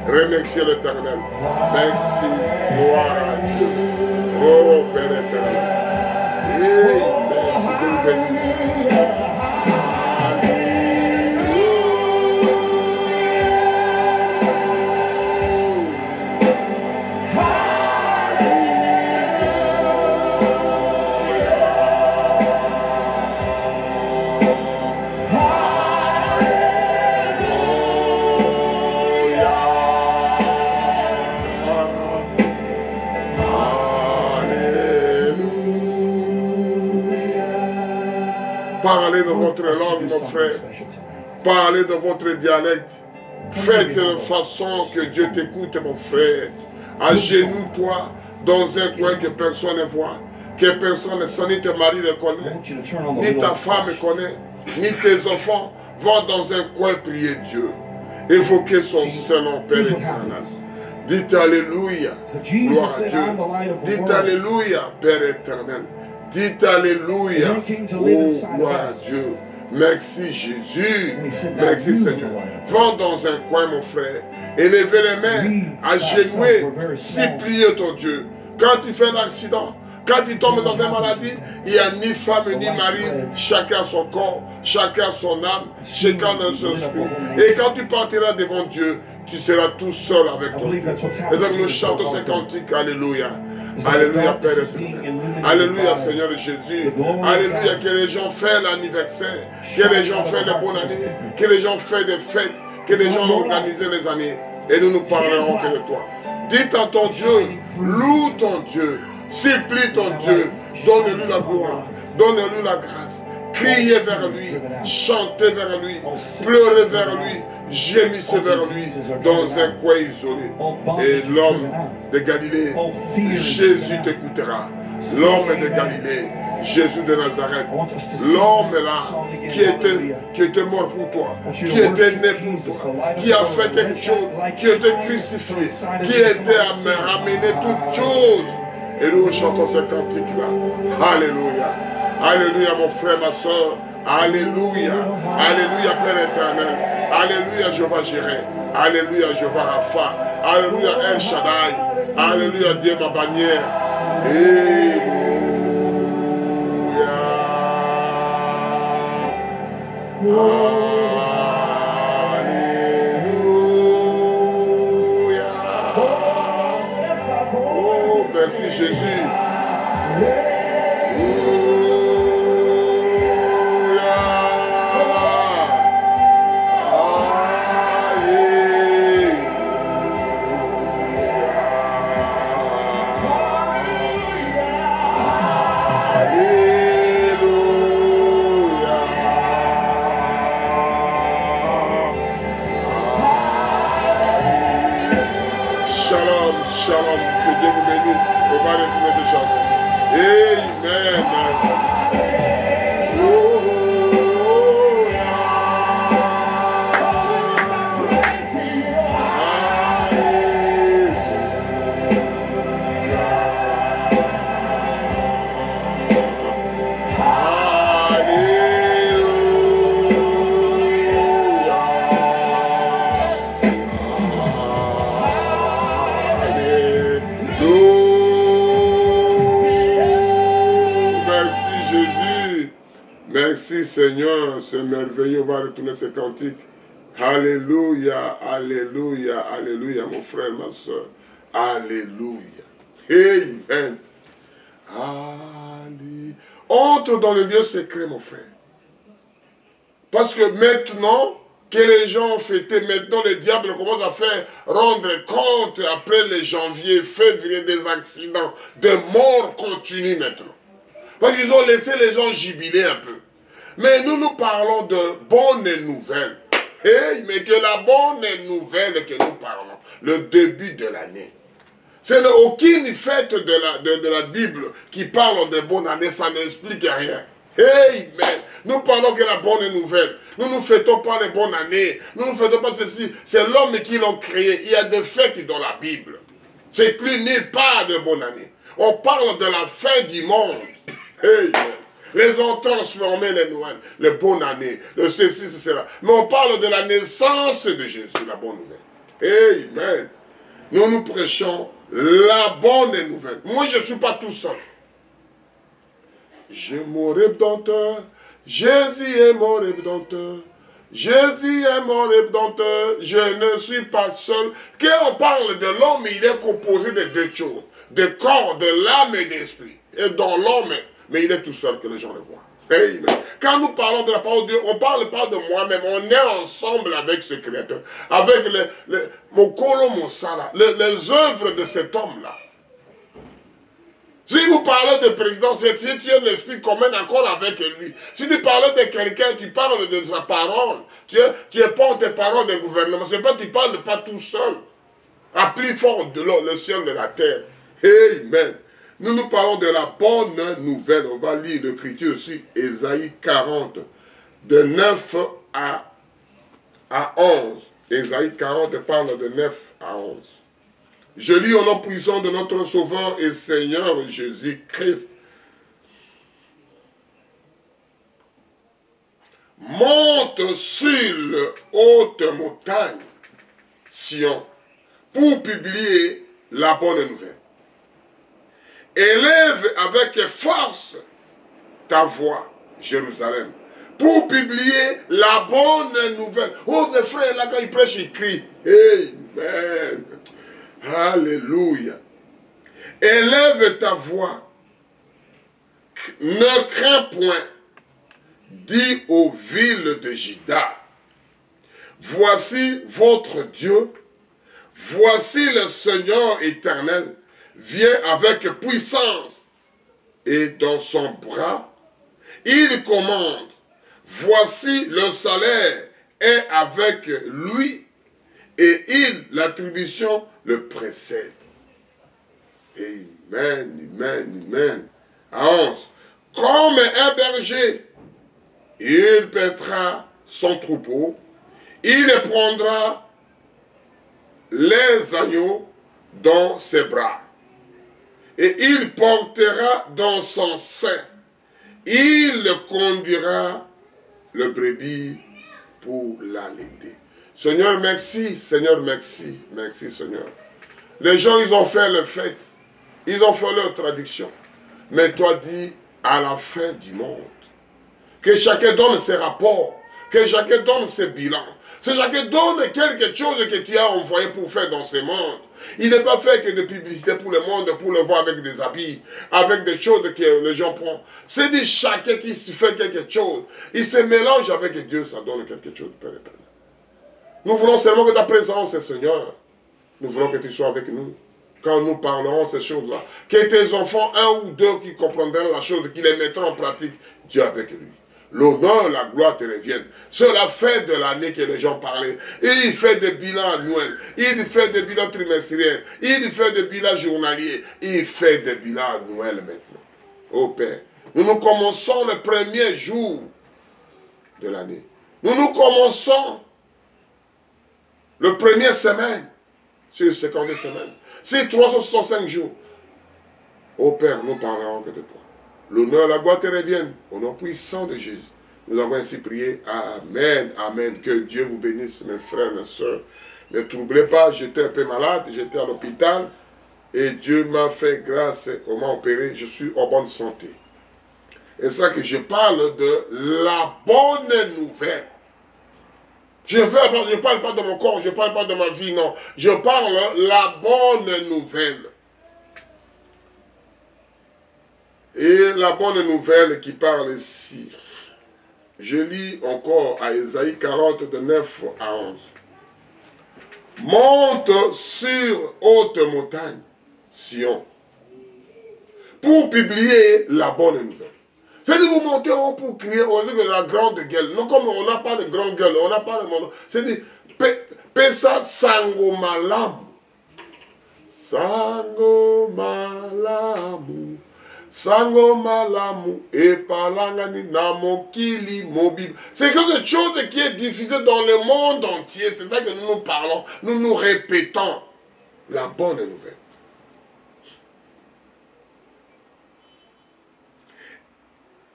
Remerciez l'Éternel. Merci. Gloire à Dieu. Oh Père éternel. Merci de nous bénir. Parlez de votre langue, mon frère. Parlez de votre dialecte. Faites de façon que Dieu t'écoute, mon frère. Agenouille-toi dans un coin que personne ne voit. Que personne ne sent, ni tes maris ne connaissent, ni ta femme ne connaît, ni tes enfants. Va dans un coin prier Dieu. Évoquez son Saint-Nom, Père éternel. Dites Alléluia. Gloire à Dieu. Dites Alléluia, Père éternel. Dites Alléluia. Oh, gloire à Dieu. Merci Jésus. Merci Seigneur. Va dans un coin, mon frère. Élevez les mains, agenouillez, suppliez ton Dieu. Quand tu fais un accident, quand tu tombes dans une maladie, il n'y a ni femme ni mari, chacun son corps, chacun son âme, chacun dans son esprit. Et quand tu partiras devant Dieu, tu seras tout seul avec ton Dieu. Et nous chantons ces cantiques, Alléluia. Alléluia, Père éternel. Alléluia, Seigneur Jésus. Alléluia, que les gens fassent l'anniversaire, que les gens fassent les bonnes années, que les gens fassent des fêtes, que les gens organisent les années. Et nous nous parlerons que de toi. Dites à ton Dieu, loue ton Dieu, supplie ton Dieu, donne-lui la gloire, donne-lui la grâce. Criez vers lui, chantez vers lui, pleurez vers lui, gémissez vers lui dans un coin isolé. Et l'homme de Galilée, Jésus t'écoutera. L'homme de Galilée, Jésus de Nazareth, l'homme là qui était mort pour toi, qui était né pour toi, qui a fait quelque chose, qui était crucifié, qui était à ramener toutes choses. Et nous chantons ce cantique là. Alléluia. Alléluia mon frère, ma soeur. Alléluia. Alléluia Père éternel. Alléluia Jéhovah Jireh. Alléluia Jéhovah Rapha. Alléluia El Shaddai. Alléluia Dieu ma bannière. Alléluia. Oh, merci Jésus. Shalom, shalom. Que Dieu vous bénisse. On va retourner de chansons. Amen. Merci Seigneur, c'est merveilleux, on va retourner ces cantiques. Alléluia, alléluia, alléluia, mon frère, ma soeur. Alléluia. Amen. Alléluia. Entre dans le lieu secret, mon frère. Parce que maintenant que les gens ont fêté, maintenant le diable commence à faire rendre compte après les janvier, février, des accidents, de morts continues maintenant. Parce qu'ils ont laissé les gens jubiler un peu. Mais nous parlons de bonnes nouvelles. Hey, mais que la bonne nouvelle que nous parlons, le début de l'année. C'est aucune fête de la Bible qui parle de bonne année, ça n'explique rien. Hey, mais nous parlons que la bonne nouvelle. Nous ne fêtons pas les bonnes années. Nous ne fêtons pas ceci. C'est l'homme qui l'a créé. Il y a des fêtes dans la Bible. C'est plus nulle part de bonne année. On parle de la fin du monde. Hey, les ont transformé les Noël, les bonnes années, le ceci, cela. Mais on parle de la naissance de Jésus, la bonne nouvelle. Amen. Nous prêchons la bonne nouvelle. Moi, je ne suis pas tout seul. J'ai mon Rédempteur, Jésus est mon Rédempteur. Jésus est mon Rédempteur, je ne suis pas seul. Quand on parle de l'homme, il est composé de deux choses. De corps, de l'âme et d'esprit. Et dans l'homme, mais il est tout seul que les gens le voient. Amen. Quand nous parlons de la parole de Dieu, on ne parle pas de moi-même, on est ensemble avec ce Créateur, avec mon colo, mon sala, les œuvres de cet homme-là. Si vous parlez de président, si tu as l'esprit commun encore avec lui. Si tu parles de quelqu'un, tu parles de sa parole. Tu portes tes paroles de gouvernement. C'est pas tu ne parles pas tout seul. À plus fort de le ciel de la terre. Amen. Nous parlons de la bonne nouvelle. On va lire l'écriture aussi, Ésaïe 40, de 9 à 11. Ésaïe 40 parle de 9 à 11. Je lis au nom puissant de notre Sauveur et Seigneur Jésus-Christ. Monte sur le haute montagne, Sion, pour publier la bonne nouvelle. Élève avec force ta voix, Jérusalem, pour publier la bonne nouvelle. Oh, mes frères, là, quand ils prêchent, ils crient. Amen. Alléluia. Élève ta voix. Ne crains point. Dis aux villes de Juda. Voici votre Dieu. Voici le Seigneur éternel. Vient avec puissance. Et dans son bras, il commande. Voici le salaire est avec lui. Et l'attribution le précède. Amen, amen, amen. À 11. Comme un berger, il paîtra son troupeau, il prendra les agneaux dans ses bras, et il portera dans son sein, il conduira le brebis pour l'allaiter. Seigneur, merci. Seigneur, merci. Merci, Seigneur. Les gens, ils ont fait leur fête. Ils ont fait leur tradition. Mais toi, dis, à la fin du monde, que chacun donne ses rapports, que chacun donne ses bilans, que chacun donne quelque chose que tu as envoyé pour faire dans ce monde. Il n'est pas fait que de publicité pour le monde, pour le voir avec des habits, avec des choses que les gens prennent. C'est dit chacun qui fait quelque chose. Il se mélange avec Dieu, ça donne quelque chose de Père éternel. Nous voulons seulement que ta présence, Seigneur, nous voulons que tu sois avec nous. Quand nous parlerons ces choses-là, que tes enfants, un ou deux qui comprendront la chose, qui les mettront en pratique, Dieu avec lui. l'honneur, la gloire te reviennent. C'est la fin de l'année que les gens parlaient. Il fait des bilans annuels, il fait des bilans trimestriels, il fait des bilans journaliers, il fait des bilans annuels maintenant. Oh Père, nous commençons le premier jour de l'année. Nous commençons le premier semaine sur la seconde semaine. C'est 365 jours. Oh Père, nous parlerons que de toi. L'honneur, la gloire te reviennent. Au nom puissant de Jésus. Nous avons ainsi prié. Amen. Amen. Que Dieu vous bénisse, mes frères, mes soeurs. Ne troublez pas, j'étais un peu malade, j'étais à l'hôpital. Et Dieu m'a fait grâce, on m'a opéré, je suis en bonne santé. Et c'est ça que je parle de la bonne nouvelle. Je ne parle pas de mon corps, je ne parle pas de ma vie, non. Je parle de la bonne nouvelle. Et la bonne nouvelle qui parle ici, je lis encore à Ésaïe 40, de 9 à 11. Monte sur haute montagne, Sion, pour publier la bonne nouvelle. C'est-à-dire vous montez en haut pour crier au lieu de la grande gueule. Non, comme on n'a pas de grande gueule, on n'a pas de... C'est-à-dire, Pesa Sango Malamu. Sango Malamu. Sango Malamu. Et Palangani Namokili Mobile. C'est quelque chose qui est diffusé dans le monde entier. C'est ça que nous parlons. Nous nous répétons. La bonne nouvelle.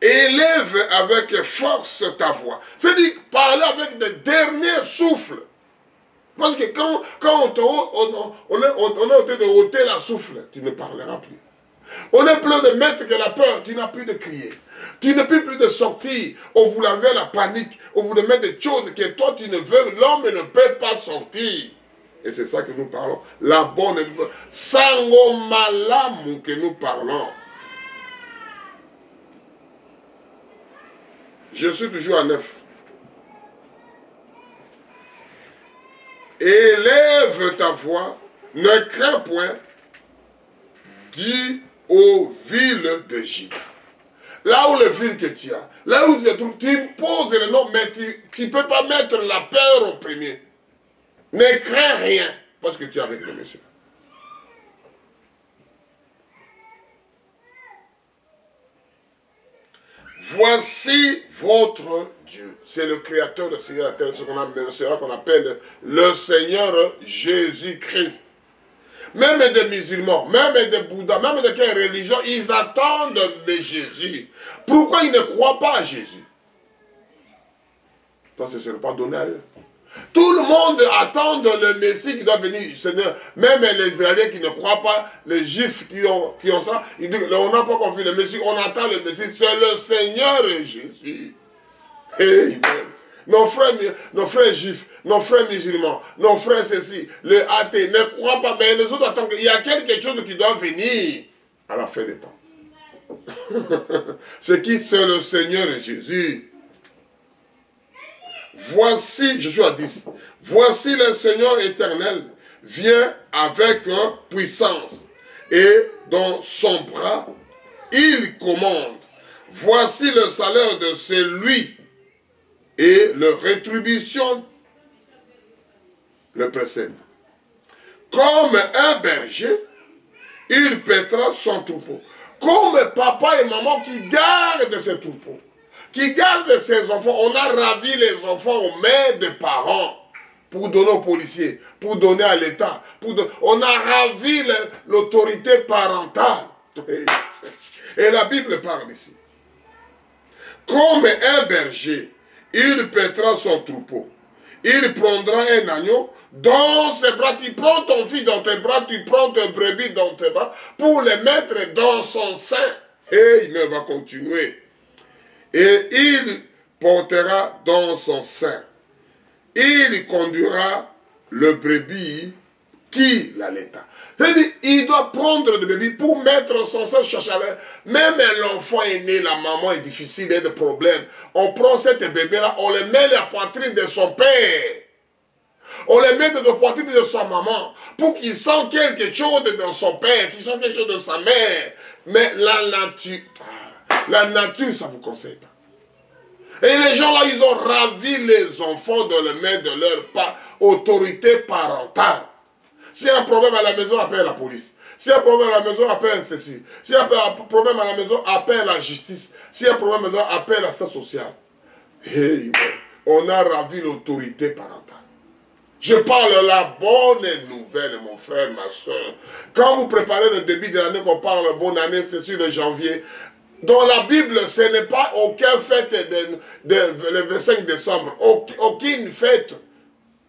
Élève avec force ta voix. C'est-à-dire, parler avec le dernier souffle. Parce que quand on est en train de ôter la souffle, tu ne parleras plus. On est plein de mettre que la peur, tu n'as plus de crier. Tu n'as plus de sortir. On vous avait la panique. On vous met des choses que toi tu ne veux, l'homme ne peut pas sortir. Et c'est ça que nous parlons. La bonne nouvelle. Sango Malamu que nous parlons. Je suis toujours à 9. Élève ta voix, ne crains point, dis aux villes de Juda. Là où les villes que tu as, là où tu te trouves, tu poses le nom, mais tu ne peux pas mettre la peur au premier. Ne crains rien, parce que tu es avec le monsieur. Voici votre Dieu. C'est le créateur de ciel et de la terre, c'est ce qu'on appelle le Seigneur Jésus-Christ. Même des musulmans, même des bouddhas, même de quelle religion, ils attendent de Jésus. Pourquoi ils ne croient pas à Jésus? Parce que ce n'est pas donné à eux. Tout le monde attend le Messie qui doit venir. Même les Israéliens qui ne croient pas, les Juifs qui ont ça, ils disent, on n'a pas compris le Messie, on attend le Messie, c'est le Seigneur Jésus. Amen. Nos frères juifs, nos frères musulmans, nos frères ceci, les athées ne croient pas, mais les autres attendent qu'il y a quelque chose qui doit venir à la fin des temps. C'est qui? C'est le Seigneur Jésus. Voici, je suis à 10. Voici le Seigneur éternel vient avec puissance et dans son bras il commande. Voici le salaire de celui et leur rétribution le précède. Comme un berger, il paîtra son troupeau. Comme papa et maman qui gardent ses troupeaux, qui gardent ses enfants. On a ravi les enfants aux mains des parents pour donner aux policiers, pour donner à l'État. On a ravi l'autorité parentale. Et la Bible parle ici. Comme un berger, il paîtra son troupeau. Il prendra un agneau dans ses bras. Tu prends ton fils dans tes bras, tu prends tes brebis dans tes bras pour les mettre dans son sein. Et il va continuer. Et il portera dans son sein. Il conduira le brebis qui l'allaita. C'est-à-dire, il doit prendre le bébé pour mettre son sein chercher. Même l'enfant est né, la maman est difficile, il y a des problèmes. On prend cet bébé-là, on le met à la poitrine de son père. On le met dans la poitrine de sa maman pour qu'il sente quelque chose de son père, qu'il sente quelque chose de sa mère. Mais la nature, ça ne vous conseille pas. Et les gens là, ils ont ravi les enfants dans les mains de leur autorité parentale. S'il y a un problème à la maison, appelle la police. S'il y a un problème à la maison, appelle ceci. S'il y a un problème à la maison, appelle la justice. S'il y a un problème à la maison, appelle l'assistance sociale. Hey, on a ravi l'autorité parentale. Je parle la bonne nouvelle, mon frère, ma soeur. Quand vous préparez le début de l'année, qu'on parle de bonne année, c'est sur le janvier. Dans la Bible, ce n'est pas aucune fête le 25 décembre, aucune fête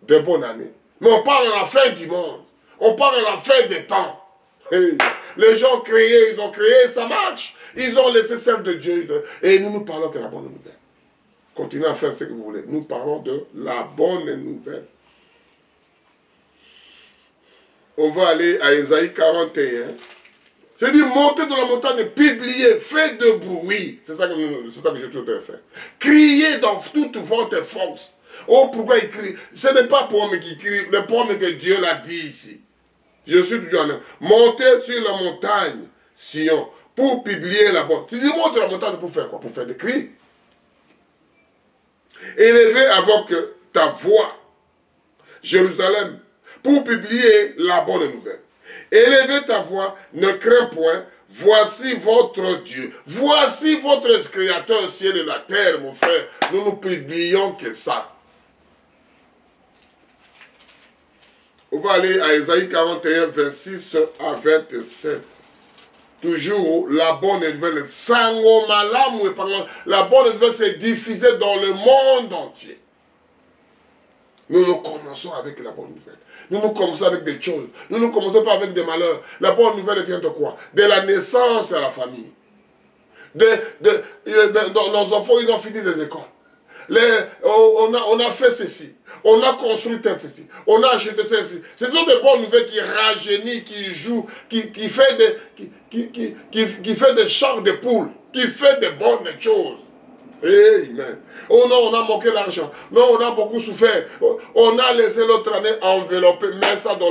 de bonne année. Mais on parle de la fin du monde. On parle de la fin des temps. Hey. Les gens créés, ils ont créé, ça marche. Ils ont laissé celle de Dieu. Et nous parlons de la bonne nouvelle. Continuez à faire ce que vous voulez. Nous parlons de la bonne nouvelle. On va aller à Ésaïe 41. Je dis, montez dans la montagne, publiez, faites de bruit. C'est ça que je suis en train de faire. Criez dans toute votre force. Oh, pourquoi il crie? Ce n'est pas pour homme qui crie, mais pour homme que Dieu l'a dit ici. Je suis toujours en train. Montez sur la montagne, Sion, pour publier la bonne. Tu dis, monte sur la montagne pour faire quoi? Pour faire des cris. Élevez avec ta voix, Jérusalem, pour publier la bonne nouvelle. Élevez ta voix, ne crains point, voici votre Dieu. Voici votre Créateur, ciel et la terre, mon frère. Nous ne publions que ça. On va aller à Ésaïe 41, 26 à 27. Toujours la bonne nouvelle. La bonne nouvelle s'est diffusée dans le monde entier. Nous commençons avec la bonne nouvelle. Nous commençons avec des choses. Nous ne commençons pas avec des malheurs. La bonne nouvelle vient de quoi? De la naissance à la famille. Nos enfants, ils ont fini des écoles. On a fait ceci. On a construit ceci. On a acheté ceci. Ce sont des bonnes nouvelles qui rajeunissent, qui jouent, qui fait des chars de poules, qui fait de bonnes choses. Amen. Oh non, on a manqué l'argent. Non, on a beaucoup souffert. On a laissé l'autre année envelopper, mettre ça dans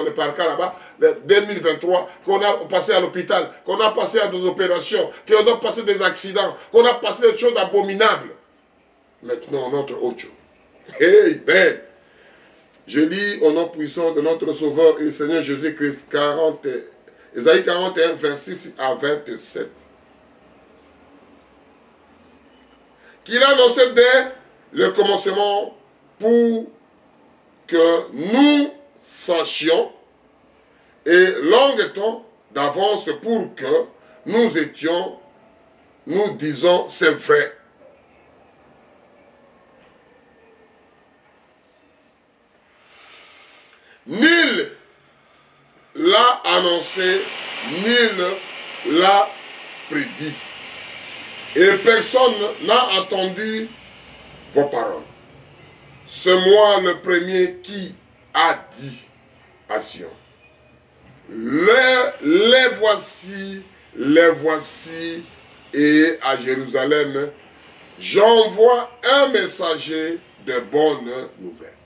le parc là-bas, 2023, qu'on a passé à l'hôpital, qu'on a passé à des opérations, qu'on a passé des accidents, qu'on a passé des choses abominables. Maintenant, notre autre chose. Amen. Je lis au nom puissant de notre Sauveur et Seigneur Jésus-Christ, Ésaïe 41, 26 à 27. Qu'il a annoncé dès le commencement pour que nous sachions et long temps d'avance pour que nous disons c'est vrai. Nul l'a annoncé, nul l'a prédit. Et personne n'a entendu vos paroles. C'est moi le premier qui a dit à Sion. Les voici, et à Jérusalem, j'envoie un messager de bonnes nouvelles.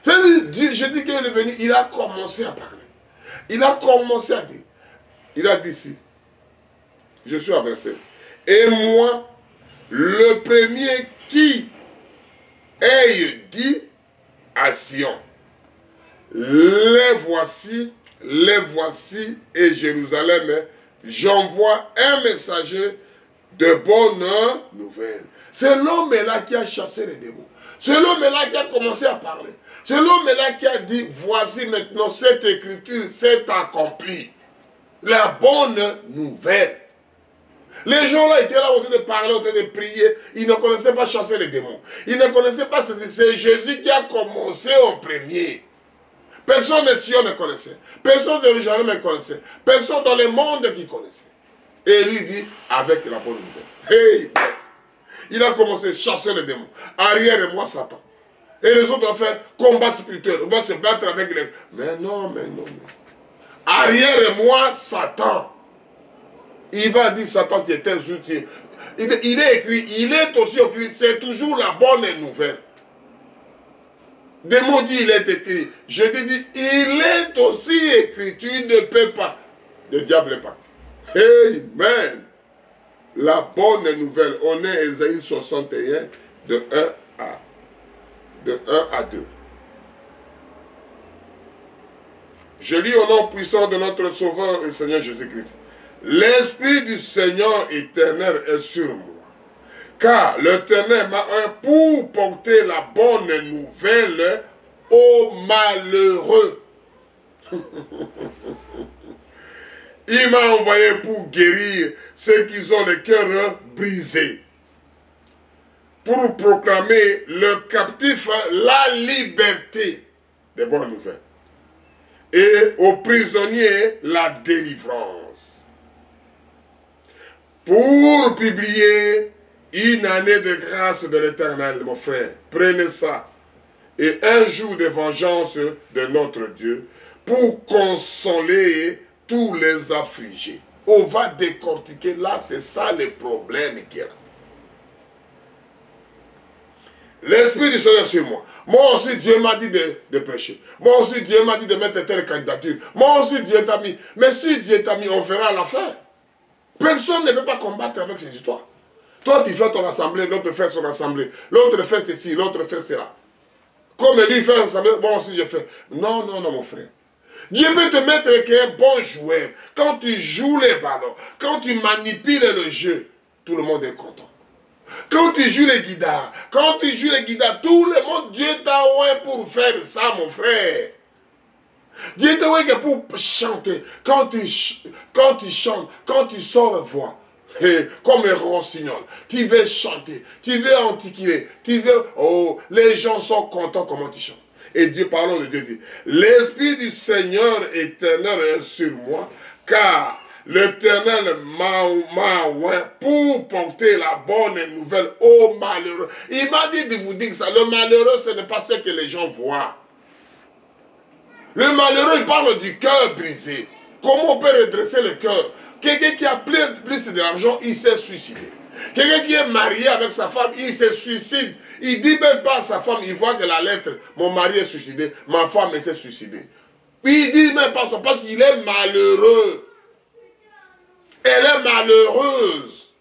Je dis qu'il est venu, il a commencé à parler. Il a commencé à dire. Il a dit ici, je suis à verset. Et moi, le premier qui ait dit à Sion, les voici, et Jérusalem, j'envoie un messager de bonnes nouvelles. C'est l'homme-là qui a chassé les démons. C'est l'homme-là qui a commencé à parler. C'est l'homme-là qui a dit, voici maintenant cette écriture s'est accomplie. La bonne nouvelle. Les gens là étaient là en train de parler, en train de prier. Ils ne connaissaient pas chasser les démons. Ils ne connaissaient pas ceci. C'est Jésus qui a commencé en premier. Personne de Sion ne connaissait. Personne de Jérusalem ne connaissait. Personne dans le monde qui connaissait. Et lui dit avec la bonne nouvelle. Hey! Il a commencé à chasser les démons. Arrière de moi, Satan. Et les autres ont fait combat spirituel. On va se battre avec les... Mais non. Arrière de moi, Satan. Il va dire Satan qui était juste. Il est écrit, il est aussi écrit, c'est toujours la bonne nouvelle. Des mots dit il est écrit. Je dis, il est aussi écrit, tu ne peux pas. Le diable est parti. Amen. la bonne nouvelle. On est Ésaïe 61, de 1 à 2. Je lis au nom puissant de notre Sauveur et Seigneur Jésus-Christ. L'Esprit du Seigneur éternel est sur moi. Car l'Éternel m'a pour porter la bonne nouvelle aux malheureux. Il m'a envoyé pour guérir ceux qui ont le cœur brisé. Pour proclamer le captif la liberté. Des bonnes nouvelles. Et aux prisonniers la délivrance. Pour publier une année de grâce de l'Éternel, mon frère. Prenez ça. Et un jour de vengeance de notre Dieu pour consoler tous les affligés. On va décortiquer là, c'est ça le problème qu'il y a. L'Esprit du Seigneur sur moi. Moi aussi, Dieu m'a dit de prêcher. Moi aussi, Dieu m'a dit de mettre telle candidature. Moi aussi, Dieu t'a mis. Mais si Dieu t'a mis, on verra à la fin. Personne ne peut pas combattre avec ces histoires. Toi, tu fais ton assemblée, l'autre fait son assemblée. L'autre fait ceci, l'autre fait cela. Comme lui fait son assemblée, moi aussi je fais. Non, non, non, mon frère. Dieu peut te mettre qu'un bon joueur. Quand tu joues les ballons, quand tu manipules le jeu, tout le monde est content. Quand tu joues les guitares, tout le monde, Dieu t'a oué pour faire ça, mon frère. Dieu t'a oué pour chanter. Quand tu chantes, quand tu sors voix, comme un rossignol, tu veux chanter, tu veux antiquer, les gens sont contents comment tu chantes. Et Dieu, parlons de Dieu, dit, l'Esprit du Seigneur éternel est sur moi, car l'Éternel m'a oint pour porter la bonne nouvelle aux malheureux. Il m'a dit de vous dire ça. Le malheureux, ce n'est pas ce que les gens voient. Le malheureux, il parle du cœur brisé. Comment on peut redresser le cœur? Quelqu'un qui a plus d'argent, il s'est suicidé. Quelqu'un qui est marié avec sa femme, il se suicide. Il ne dit même pas à sa femme, il voit que la lettre, mon mari est suicidé, ma femme s'est suicidée. Il ne dit même pas ça parce qu'il est malheureux. Elle est malheureuse.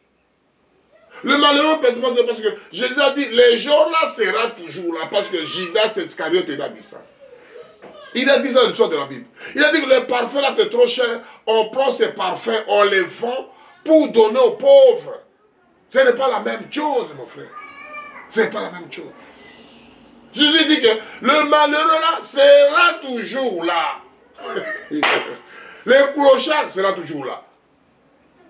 Le malheureux, c'est parce que Jésus a dit, les gens-là sera toujours là, parce que Judas Iscariote, il a dit ça. Il a dit ça dans l'histoire de la Bible. Il a dit que les parfums là, c'est trop cher, on prend ces parfums, on les vend pour donner aux pauvres. Ce n'est pas la même chose, mon frère. Ce n'est pas la même chose. Jésus dit que le malheureux là sera toujours là. Les clochards sera toujours là.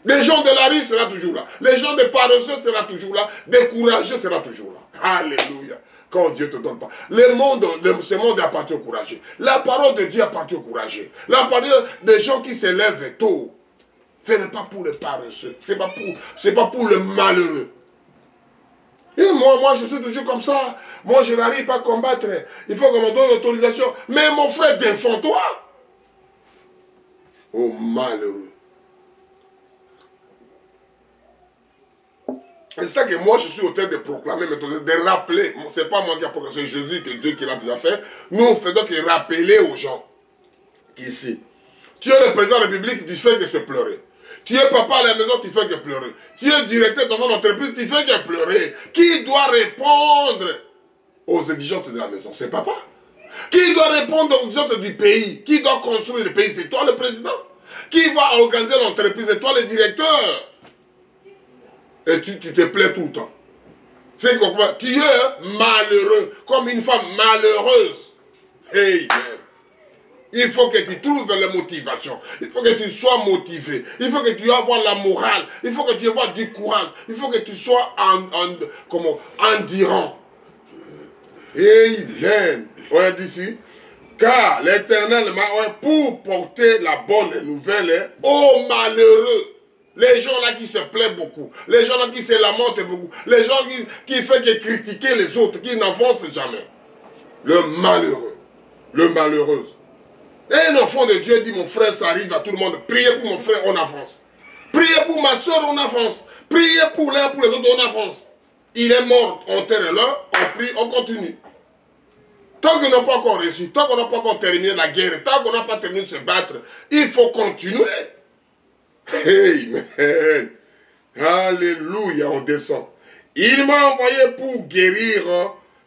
Les gens de la rue seront toujours là. Les gens de paresseux seront toujours là. Des courageux seront toujours là. Alléluia. Quand Dieu ne te donne pas. Ce monde appartient aux courageux. La parole de Dieu appartient aux courageux. La parole des gens qui se lèvent tôt. Ce n'est pas pour les paresseux. Ce n'est pas pour le malheureux. Et moi, je suis toujours comme ça. Moi, je n'arrive pas à combattre. Il faut qu'on me donne l'autorisation. Mais mon frère, défends-toi. Oh malheureux. C'est ça que moi je suis au train de proclamer, de rappeler. Ce n'est pas moi qui a proclamé, c'est Jésus, que Dieu qui l'a déjà fait. Nous faisons que rappeler aux gens qu'ici, tu es le président de la République, tu fais que se pleurer. Tu es papa à la maison, tu fais que pleurer. Tu es directeur dans ton entreprise, tu fais que pleurer. Qui doit répondre aux exigences de la maison? C'est papa. Qui doit répondre aux exigences du pays? Qui doit construire le pays? C'est toi le président. Qui va organiser l'entreprise? C'est toi le directeur. Et tu te plais tout le temps. C'est quoi? Tu es malheureux, comme une femme malheureuse. Hey, il faut que tu trouves la motivation. Il faut que tu sois motivé. Il faut que tu aies la morale. Il faut que tu aies du courage. Il faut que tu sois endurant. Amen. On dit ici, car l'Éternel m'a pour porter la bonne nouvelle aux malheureux. Les gens là qui se plaignent beaucoup, les gens là qui se lamentent beaucoup, les gens qui font que critiquer les autres, qui n'avancent jamais. Le malheureux, le malheureuse. Et un enfant de Dieu dit, mon frère, ça arrive à tout le monde. Priez pour mon frère, on avance. Priez pour ma soeur, on avance. Priez pour l'un, pour les autres, on avance. Il est mort, on terre là, on prie, on continue. Tant qu'on n'a pas encore réussi, tant qu'on n'a pas encore terminé la guerre, tant qu'on n'a pas terminé de se battre, il faut continuer. Amen. Alléluia, on descend. Il m'a envoyé pour guérir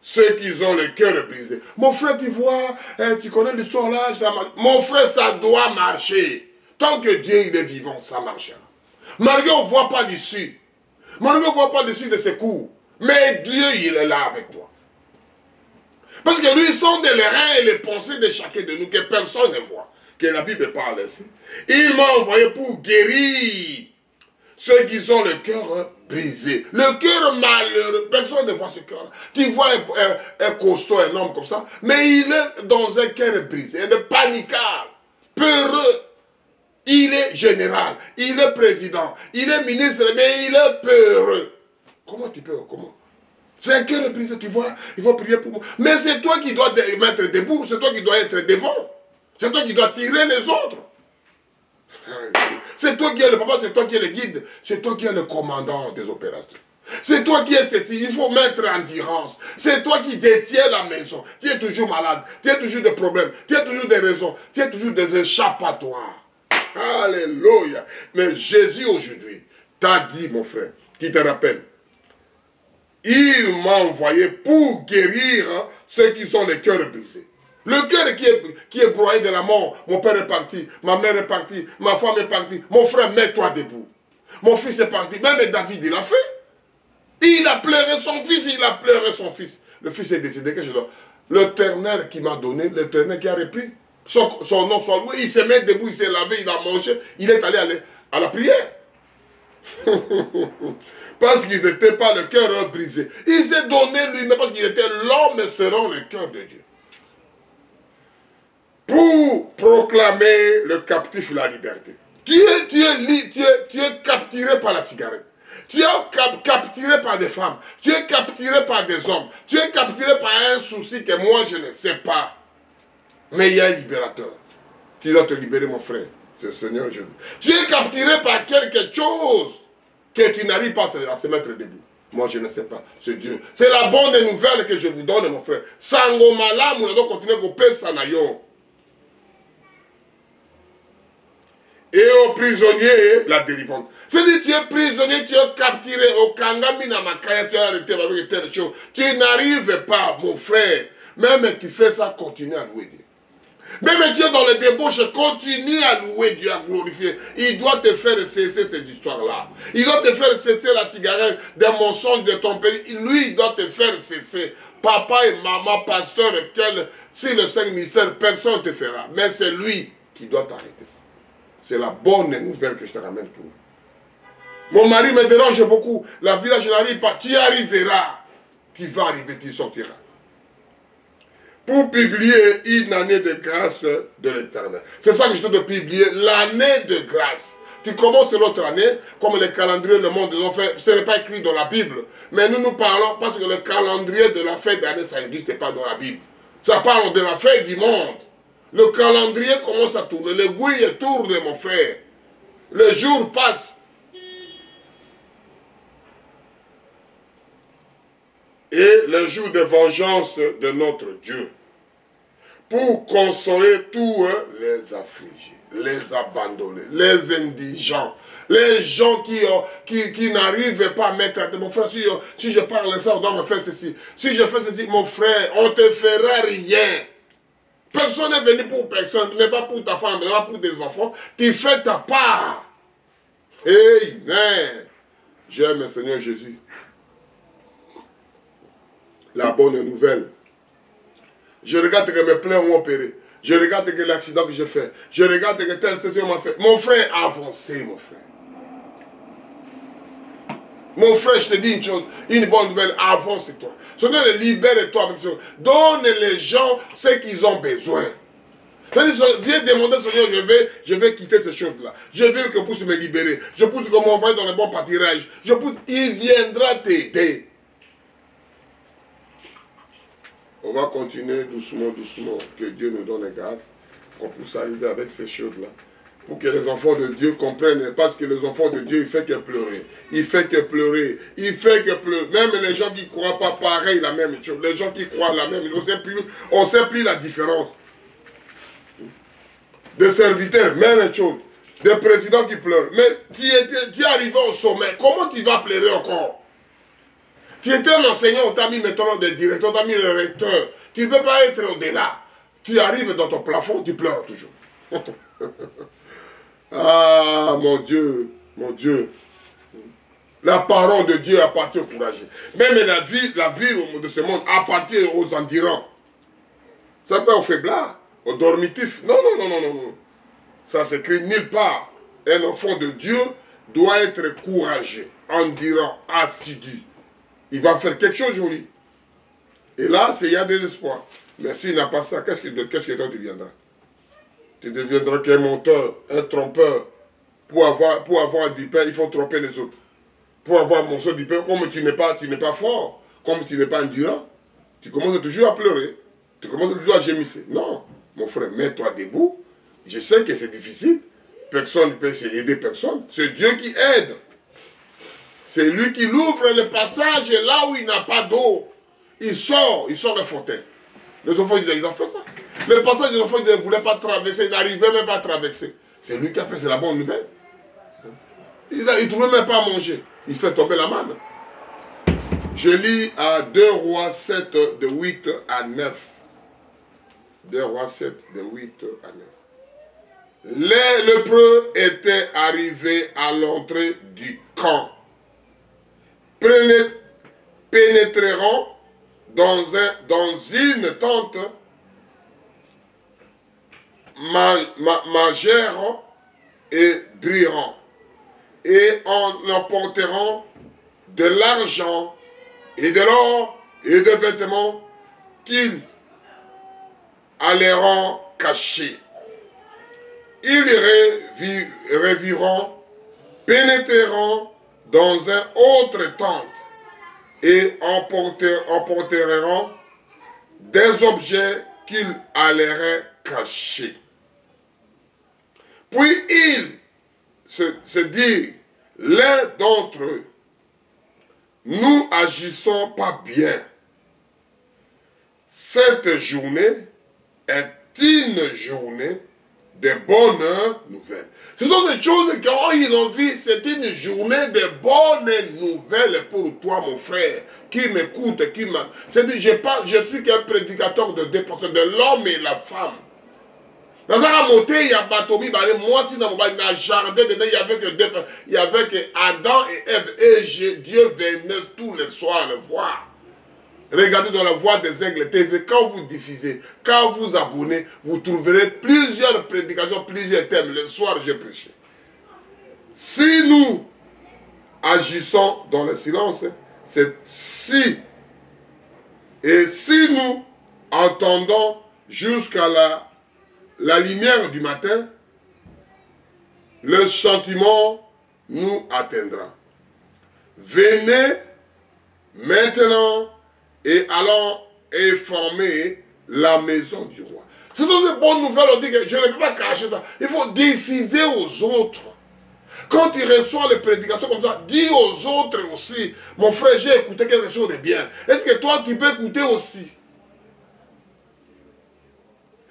ceux qui ont le cœur brisé. Mon frère, tu vois, tu connais l'histoire là. Mon frère, ça doit marcher. Tant que Dieu il est vivant, ça marchera. Malgré on ne voit pas l'issue. Malgré on ne voit pas l'issue de ses coups. Mais Dieu, il est là avec toi. Parce que lui, il sonde les reins et les pensées de chacun de nous que personne ne voit. Que la Bible parle ainsi. Il m'a envoyé pour guérir ceux qui ont le cœur brisé. Le cœur malheureux, personne ne voit ce cœur-là. Tu vois un costaud, un homme comme ça, mais il est dans un cœur brisé, un panicard, peureux. Il est général, il est président, il est ministre, mais il est peureux. Comment tu peux, comment? C'est un cœur brisé, tu vois, il faut prier pour moi. Mais c'est toi qui dois mettre debout, c'est toi qui dois être devant. C'est toi qui dois tirer les autres. C'est toi qui es le papa, c'est toi qui es le guide, c'est toi qui es le commandant des opérations. C'est toi qui es ceci, il faut mettre endurance. C'est toi qui détiens la maison. Tu es toujours malade, tu as toujours des problèmes, tu as toujours des raisons, tu as toujours des échappatoires. Alléluia. Mais Jésus aujourd'hui t'a dit, mon frère, qui te rappelle, il m'a envoyé pour guérir ceux qui ont les cœurs brisés. Le cœur qui est broyé de la mort. Mon père est parti, ma mère est partie, ma femme est partie. Mon frère, mets-toi debout. Mon fils est parti. Même David, il a fait. Il a pleuré son fils, il a pleuré son fils. Le fils est décédé. L'Éternel qui m'a donné, l'Éternel qui a repris. Son nom soit loué. Il s'est mis debout, il s'est lavé, il a mangé. Il est allé à la prière. Parce qu'il n'était pas le cœur brisé. Il s'est donné lui-même parce qu'il était l'homme selon le cœur de Dieu. Pour proclamer le captif la liberté. Tu es capturé par la cigarette. Tu es capturé par des femmes. Tu es capturé par des hommes. Tu es capturé par un souci que moi je ne sais pas. Mais il y a un libérateur qui doit te libérer, mon frère. C'est le Seigneur Jésus. Tu es capturé par quelque chose que tu n'arrives pas à se mettre debout. Moi, je ne sais pas. C'est Dieu. C'est la bonne nouvelle que je vous donne, mon frère. Sangomala, nous allons continuer à couper Sanayon. Et aux prisonniers, la délivrance. C'est-à-dire, tu es prisonnier, tu es capturé au Kangami Namakaya, tu es arrêté avec telle chose. Tu n'arrives pas, mon frère. Même tu fais ça, continue à louer Dieu. Même tu es dans le débauche, continue à louer Dieu, à glorifier. Il doit te faire cesser ces histoires-là. Il doit te faire cesser la cigarette, des mensonges, de tromperies. Lui, il doit te faire cesser. Papa et maman, pasteur, si le Seigneur ministère, personne ne te fera. Mais c'est lui qui doit t'arrêter ça. C'est la bonne nouvelle que je te ramène pour vous. Mon mari me dérange beaucoup. La village n'arrive pas. Tu y arriveras. Tu vas arriver, tu sortiras. Pour publier une année de grâce de l'Éternel. C'est ça que je dois publier, l'année de grâce. Tu commences l'autre année, comme le calendrier, le monde des enfants, ce n'est pas écrit dans la Bible. Mais nous parlons parce que le calendrier de la fête d'année, ça n'existe pas dans la Bible. Ça parle de la fête du monde. Le calendrier commence à tourner, l'aiguille tourne, mon frère. Le jour passe. Et le jour de vengeance de notre Dieu, pour consoler tous les affligés, les abandonnés, les indigents, les gens qui n'arrivent pas à mettre... Mon frère, si je parle ça, on doit me faire ceci. Si je fais ceci, mon frère, on ne te fera rien. Personne n'est venu pour personne, ce n'est pas pour ta femme, ce n'est pas pour des enfants. Tu fais ta part. Amen. J'aime le Seigneur Jésus. La bonne nouvelle. Je regarde que mes plaies ont opéré. Je regarde que l'accident que j'ai fait. Je regarde que telle situation m'a fait. Mon frère, avancez, mon frère. Mon frère, je te dis une chose, une bonne nouvelle, avance-toi. Seigneur, libère-toi avec ça. Donne les gens ce qu'ils ont besoin. Viens demander, Seigneur, je vais quitter ces choses-là. Je veux que puisse me libérer. Je puisse m'envoyer dans le bon pâturage. Il viendra t'aider. On va continuer doucement, doucement, que Dieu nous donne grâce, qu'on puisse arriver avec ces choses-là. Pour que les enfants de Dieu comprennent, parce que les enfants de Dieu, il fait que pleurer. Il fait que pleurer. Il fait que pleurer. Même les gens qui ne croient pas pareil, la même chose. Les gens qui croient la même chose, on ne sait plus la différence. Des serviteurs, même chose. Des présidents qui pleurent. Mais tu es arrivé au sommet. Comment tu vas pleurer encore? Tu étais un enseignant, on t'a mis maintenant des directeurs, on t'a mis le recteur. Tu ne peux pas être au-delà. Tu arrives dans ton plafond, tu pleures toujours. Ah, mon Dieu, mon Dieu. La parole de Dieu appartient aux courageux. Même la vie de ce monde appartient aux endurants. Ça peut être aux faiblards, aux dormitifs. Non, non, non, non, non, non. Ça s'écrit nulle part. Un enfant de Dieu doit être courageux, endurant, assidu. Il va faire quelque chose aujourd'hui. Et là, il y a des espoirs. Mais s'il n'a pas ça, qu'est-ce que toi deviendras? Tu deviendras qu'un menteur, un trompeur. Pour avoir du pain, il faut tromper les autres. Pour avoir mon seul du pain, comme tu n'es pas fort, comme tu n'es pas endurant, tu commences toujours à pleurer. Tu commences toujours à gémisser. Non, mon frère, mets-toi debout. Je sais que c'est difficile. Personne ne peut aider personne. C'est Dieu qui aide. C'est lui qui l'ouvre le passage là où il n'a pas d'eau. Il sort la fontaine. Les enfants, ils ont fait ça. Le passage des enfants, ils ne voulaient pas traverser, ils n'arrivaient même pas à traverser. C'est lui qui a fait, c'est la bonne nouvelle. Il ne trouvait même pas à manger. Il fait tomber la manne. Je lis à 2 Rois 7, de 8 à 9. 2 Rois 7, de 8 à 9. Les lépreux étaient arrivés à l'entrée du camp. Pénétreront dans une tente, mangèrent et briront, et en emporteront de l'argent et de l'or et des vêtements qu'ils alleront cacher. Ils reviront, pénétreront dans un autre tente et emporteront des objets qu'ils alleraient cacher. Puis ils se dirent, l'un d'entre eux, nous agissons pas bien. Cette journée est une journée de bonnes nouvelles. Ce sont des choses que quand ils ont dit, c'est une journée de bonnes nouvelles pour toi, mon frère, qui m'écoute, qui m'a... Je suis qu'un prédicateur de deux personnes, de l'homme et la femme. Dans un monté, il y a Batomi, moi, si dans mon jardin, dedans, il y avait que Adam et Ève, et Dieu venait tous les soirs le voir. Regardez dans la voie des aigles TV, quand vous diffusez, quand vous abonnez, vous trouverez plusieurs prédications, plusieurs thèmes. Le soir, j'ai prêché. Si nous agissons dans le silence, c'est si. Et si nous entendons jusqu'à la lumière du matin, le sentiment nous atteindra. Venez maintenant et allons informer la maison du roi. Ce sont des bonnes nouvelles, on dit que je ne peux pas cacher ça. Il faut diffuser aux autres. Quand tu reçois les prédications comme ça, dis aux autres aussi, mon frère, j'ai écouté quelque chose de bien. Est-ce que toi, tu peux écouter aussi?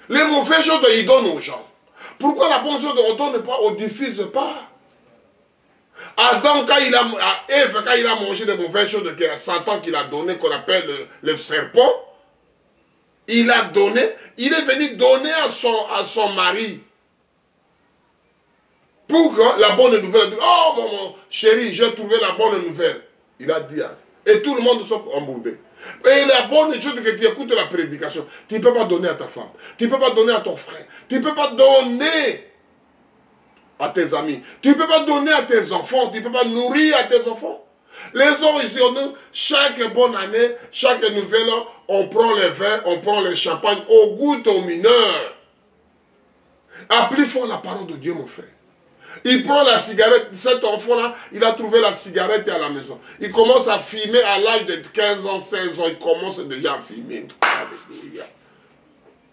Les mauvaises choses, ils donnent aux gens. Pourquoi la bonne chose, on ne donne pas, on ne diffuse pas? Adam, Ève, quand il a mangé des mauvaises choses que Satan qu'il a donné, qu'on appelle le serpent, il a donné, il est venu donner à son mari. Pour que la bonne nouvelle, oh mon chéri, j'ai trouvé la bonne nouvelle. Il a dit, et tout le monde s'est embourbé. Et la bonne chose que tu écoutes la prédication, tu ne peux pas donner à ta femme, tu ne peux pas donner à ton frère, tu ne peux pas donner à tes amis, tu ne peux pas donner à tes enfants, tu ne peux pas nourrir à tes enfants. Les hommes ici, chaque bonne année, chaque nouvelle an, on prend le vin, on prend le champagne, on goûte aux mineurs. Applique fort la parole de Dieu, mon frère. Il prend la cigarette, cet enfant-là, il a trouvé la cigarette à la maison. Il commence à fumer à l'âge de 15 ans, 16 ans, il commence déjà à fumer.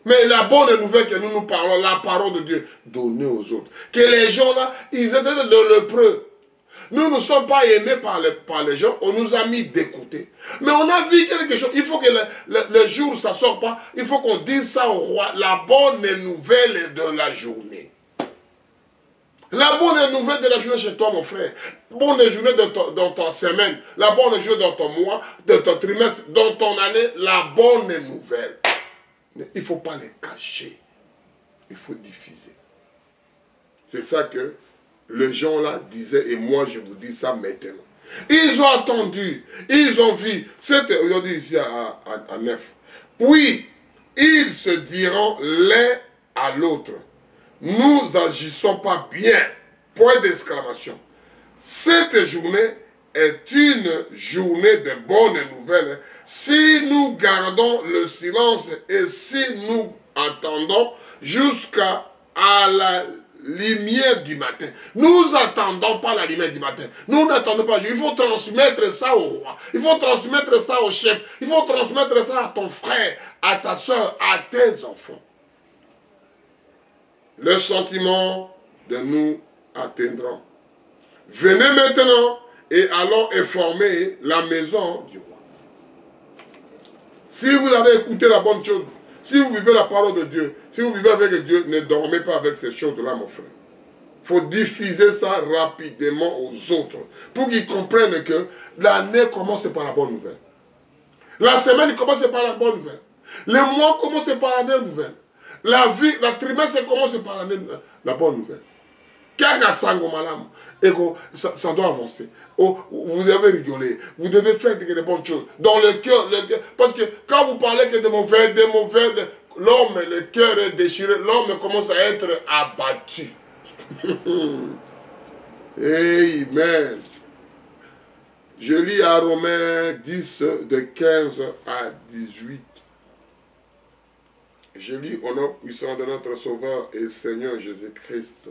Mais la bonne nouvelle que nous parlons, la parole de Dieu, donnée aux autres. Que les gens là, ils étaient de lépreux. Nous ne sommes pas aimés par les gens, on nous a mis d'écouter. Mais on a vu quelque chose, il faut que le jour ça ne sort pas, il faut qu'on dise ça au roi, la bonne nouvelle de la journée. La bonne nouvelle de la journée chez toi, mon frère. Bonne journée dans ta semaine. La bonne journée dans ton mois, dans ton trimestre, dans ton année. La bonne nouvelle. Mais il ne faut pas les cacher. Il faut diffuser. C'est ça que les gens là disaient, et moi je vous dis ça maintenant. Ils ont attendu, ils ont vu. C'était aujourd'hui ici à Neuf. Puis, ils se diront l'un à l'autre. Nous n'agissons pas bien. Point d'exclamation. Cette journée est une journée de bonnes nouvelles. Si nous gardons le silence et si nous attendons jusqu'à la lumière du matin. Nous n'attendons pas la lumière du matin. Nous n'attendons pas. Il faut transmettre ça au roi. Il faut transmettre ça au chef. Il faut transmettre ça à ton frère, à ta soeur, à tes enfants. Le sentiment de nous atteindront. Venez maintenant et allons informer la maison du roi. Si vous avez écouté la bonne chose, si vous vivez la parole de Dieu, si vous vivez avec Dieu, ne dormez pas avec ces choses-là, mon frère. Il faut diffuser ça rapidement aux autres pour qu'ils comprennent que l'année commence par la bonne nouvelle. La semaine commence par la bonne nouvelle. Le mois commence par la bonne nouvelle. La vie, la trimestre commence par la bonne nouvelle. Et ça doit avancer. Oh, vous avez rigolé. Vous devez faire des bonnes choses. Dans le cœur, parce que quand vous parlez que de mauvais, l'homme, le cœur est déchiré, l'homme commence à être abattu. Amen. Je lis à Romains 10, de 15 à 18. Je lis au nom puissant de notre Sauveur et Seigneur Jésus-Christ.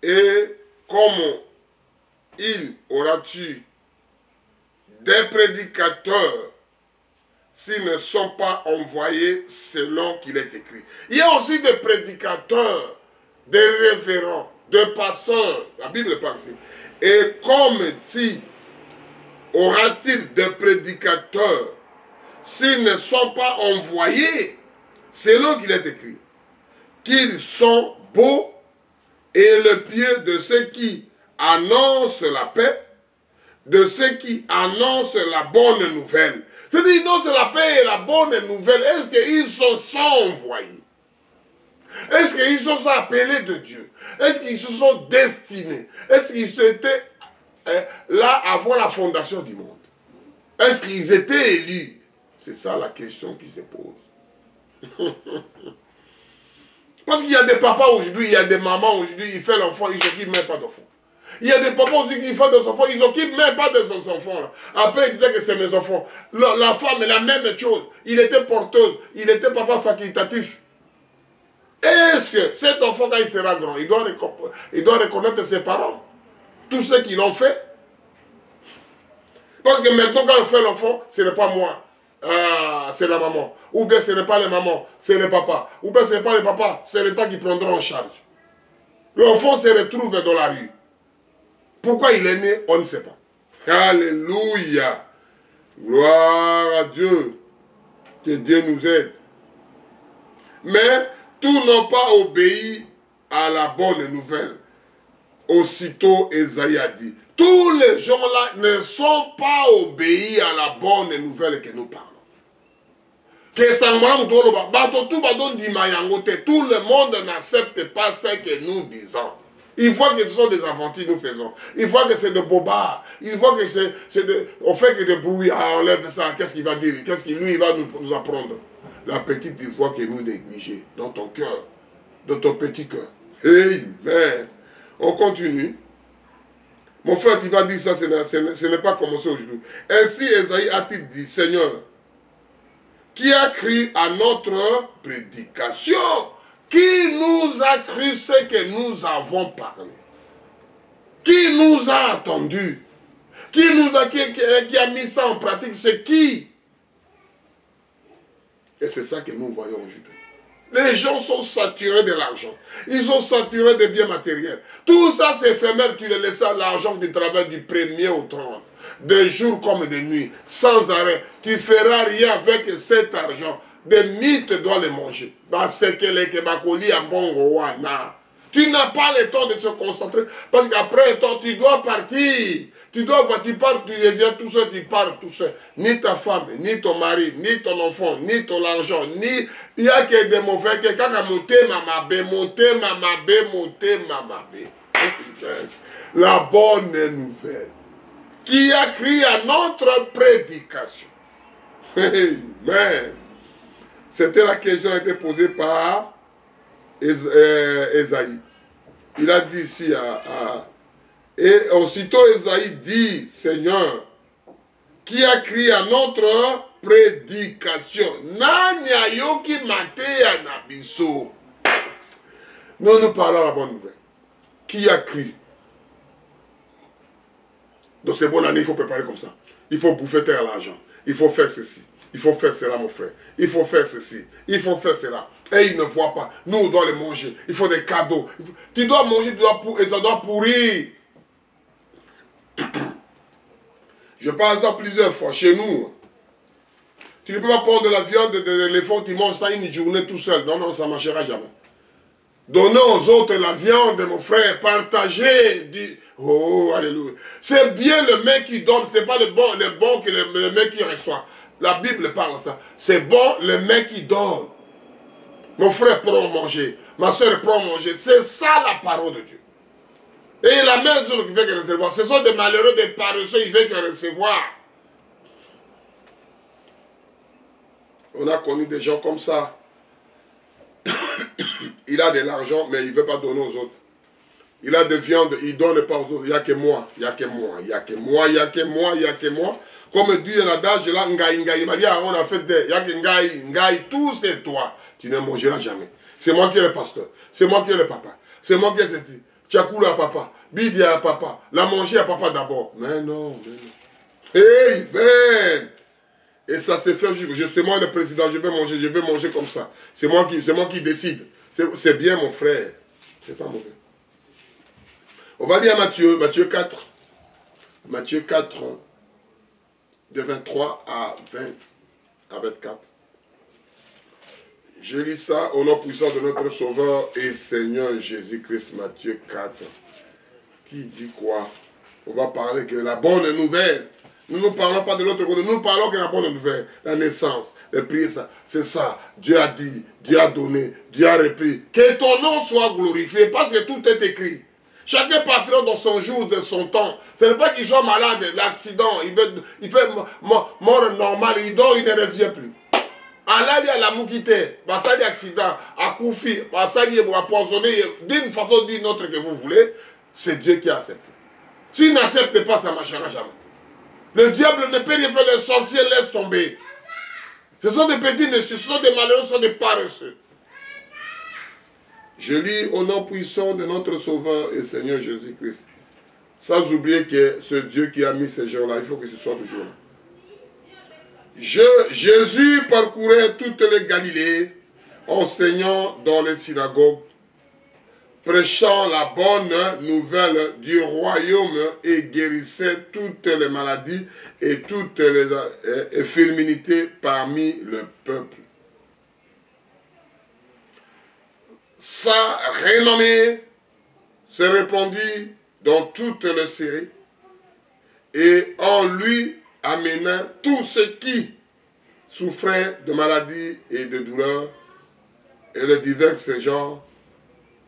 Et comme il aura-tu des prédicateurs s'ils ne sont pas envoyés selon qu'il est écrit. Il y a aussi des prédicateurs, des révérends, des pasteurs. La Bible parle ici. Et comme si aura-t-il des prédicateurs s'ils ne sont pas envoyés selon qu'il est écrit. Qu'ils sont beaux et le pied de ceux qui annoncent la paix, de ceux qui annoncent la bonne nouvelle. C'est-à-dire, non, c'est la paix et la bonne nouvelle. Est-ce qu'ils se sont envoyés? Est-ce qu'ils se sont appelés de Dieu? Est-ce qu'ils se sont destinés? Est-ce qu'ils étaient là avant la fondation du monde? Est-ce qu'ils étaient élus? C'est ça la question qui se pose. Parce qu'il y a des papas aujourd'hui, il y a des mamans aujourd'hui, ils font l'enfant, ils ne s'occupent même pas d'enfants. Il y a des papas aussi qui font des enfants, ils ne s'occupent même pas de ces enfants. Après, ils disaient que c'est mes enfants. La femme est la même chose. Il était porteuse, il était papa facultatif. Est-ce que cet enfant, quand il sera grand, il doit reconnaître ses parents? Tous ceux qui l'ont fait? Parce que maintenant, quand on fait l'enfant, ce n'est pas moi. C'est la maman. Ou bien ce n'est pas les mamans, c'est les papas. Ou bien ce n'est pas les papas, c'est l'État qui prendra en charge. L'enfant se retrouve dans la rue. Pourquoi il est né, on ne sait pas. Alléluia. Gloire à Dieu. Que Dieu nous aide. Mais tous n'ont pas obéi à la bonne nouvelle. Aussitôt, Esaïe a dit, tous les gens-là ne sont pas obéis à la bonne nouvelle que nous parlons. Tout le monde n'accepte pas ce que nous disons. Il voit que ce sont des aventures que nous faisons. Il voit que c'est de bobards. Il voit que c'est de... On fait que des bruits. Ah, enlève ça. Qu'est-ce qu'il va dire? Qu'est-ce qu'il lui va nous apprendre? La petite voix que nous négligeons dans ton cœur. Dans ton petit cœur. Amen. On continue. Mon frère qui va dire ça, ce n'est pas commencé aujourd'hui. Ainsi, Esaïe a-t-il dit, Seigneur, qui a cru à notre prédication? Qui nous a cru ce que nous avons parlé? Qui nous a attendus? Qui a mis ça en pratique? C'est qui? Et c'est ça que nous voyons aujourd'hui. Les gens sont saturés de l'argent. Ils sont saturés de biens matériels. Tout ça, c'est éphémère. Tu les laisses à l'argent du travail du 1er au 30. De jour comme de nuit. Sans arrêt. Tu ne feras rien avec cet argent. des mythes doivent les manger. Tu n'as pas le temps de se concentrer parce qu'après un temps, tu dois partir. Tu pars, tu reviens tout seul, tu pars tout seul. Ni ta femme, ni ton mari, ni ton enfant, ni ton argent, ni... Il y a que des mauvais, quelqu'un qui a monté mamabe. La bonne nouvelle qui a crié à notre prédication. Amen. C'était la question qui a été posée par Esaïe. Il a dit ici et aussitôt Esaïe dit, Seigneur, qui a crié à notre prédication. Nous parlons la bonne nouvelle. Qui a crié? Donc c'est bonne année, il faut préparer comme ça. Il faut bouffer terre l'argent. Il faut faire ceci. Il faut faire cela, mon frère. Il faut faire ceci. Il faut faire cela. Et il ne voit pas. Nous, on doit les manger. Il faut des cadeaux. Tu dois manger, et ça doit pourrir. Je parle ça plusieurs fois. Chez nous, tu ne peux pas prendre de la viande de l'éléphant, tu manges ça une journée tout seul. Non, non, ça ne marchera jamais. Donnez aux autres la viande, mon frère. Partagez. Oh, alléluia. C'est bien le mec qui donne. Ce n'est pas le bon que le mec qui reçoit. La Bible parle de ça. C'est bon le mec qui donne. Mon frère prend manger. Ma soeur prend manger. C'est ça la parole de Dieu. Et la même chose qui veut que recevoir. Ce sont des malheureux, des paresseux, ils veulent que recevoir. On a connu des gens comme ça. Il a de l'argent, mais il ne veut pas donner aux autres. Il a de viande, il ne donne pas aux autres. Il n'y a que moi, il n'y a que moi, il n'y a que moi, il n'y a que moi, il n'y a que moi. Comme dit l'adage là, il m'a dit, on a fait des, il n'y a que Ngaï, tout c'est toi. Tu ne mangeras jamais. C'est moi qui est le pasteur. C'est moi qui est le papa. C'est moi qui est ceci. Tchakoula à papa. Bidi à papa. La manger à papa d'abord. Mais non, mais non. Hey, ben! Et ça s'est fait, je suis moi le président, je vais manger comme ça. C'est moi qui décide. C'est bien mon frère. C'est pas mauvais. On va lire Matthieu 4. Matthieu 4, de 23 à 24. Je lis ça au nom puissant de notre Sauveur et Seigneur Jésus-Christ, Matthieu 4. Qui dit quoi? On va parler que la bonne nouvelle. Nous ne parlons pas de l'autre côté, nous parlons que la bonne nouvelle, la naissance, les prières, c'est ça. Dieu a dit, Dieu a donné, Dieu a repris. Que ton nom soit glorifié, parce que tout est écrit. Chacun partira dans son jour, de son temps. Ce n'est pas qu'il soit malade, l'accident, il fait mort normale, il dort, il ne revient plus. Allah dit à la moukité, ça dit accident, à Koufi, ça dit empoisonné, d'une façon ou d'une autre que vous voulez, c'est Dieu qui accepte. S'il n'accepte pas, ça ne marchera jamais. Le diable ne peut rien faire, les sorciers laissent tomber. Ce sont des petits messieurs, ce sont des malheureux, ce sont des paresseux. Je lis au nom puissant de notre Sauveur et Seigneur Jésus-Christ. Sans oublier que ce Dieu qui a mis ces gens-là, il faut que ce soit toujours là. Jésus parcourait toutes les Galilées, enseignant dans les synagogues, prêchant la bonne nouvelle du royaume et guérissait toutes les maladies et toutes les infirmités parmi le peuple. Sa renommée se répandit dans toute la Syrie et en lui amena tous ceux qui souffraient de maladies et de douleurs et de divers genres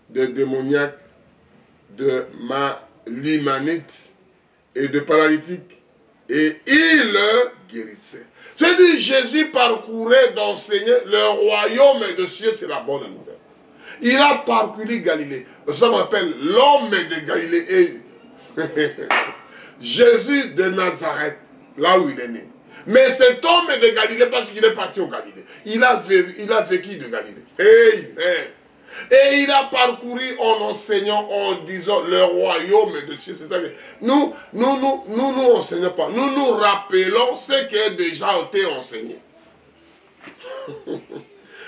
de démoniaques, de limanites et de paralytiques, et il guérissait. C'est-à-dire Jésus parcourait d'enseigner le royaume de Dieu, c'est la bonne nouvelle. Il a parcouru Galilée. C'est ça qu'on appelle l'homme de Galilée. Et Jésus de Nazareth, là où il est né. Mais cet homme de Galilée, parce qu'il est parti au Galilée, il a vécu de Galilée. Amen. Et il a parcouru en enseignant, en disant le royaume de Dieu. C'est ça que nous enseignons pas. Nous nous rappelons ce qui a déjà été enseigné.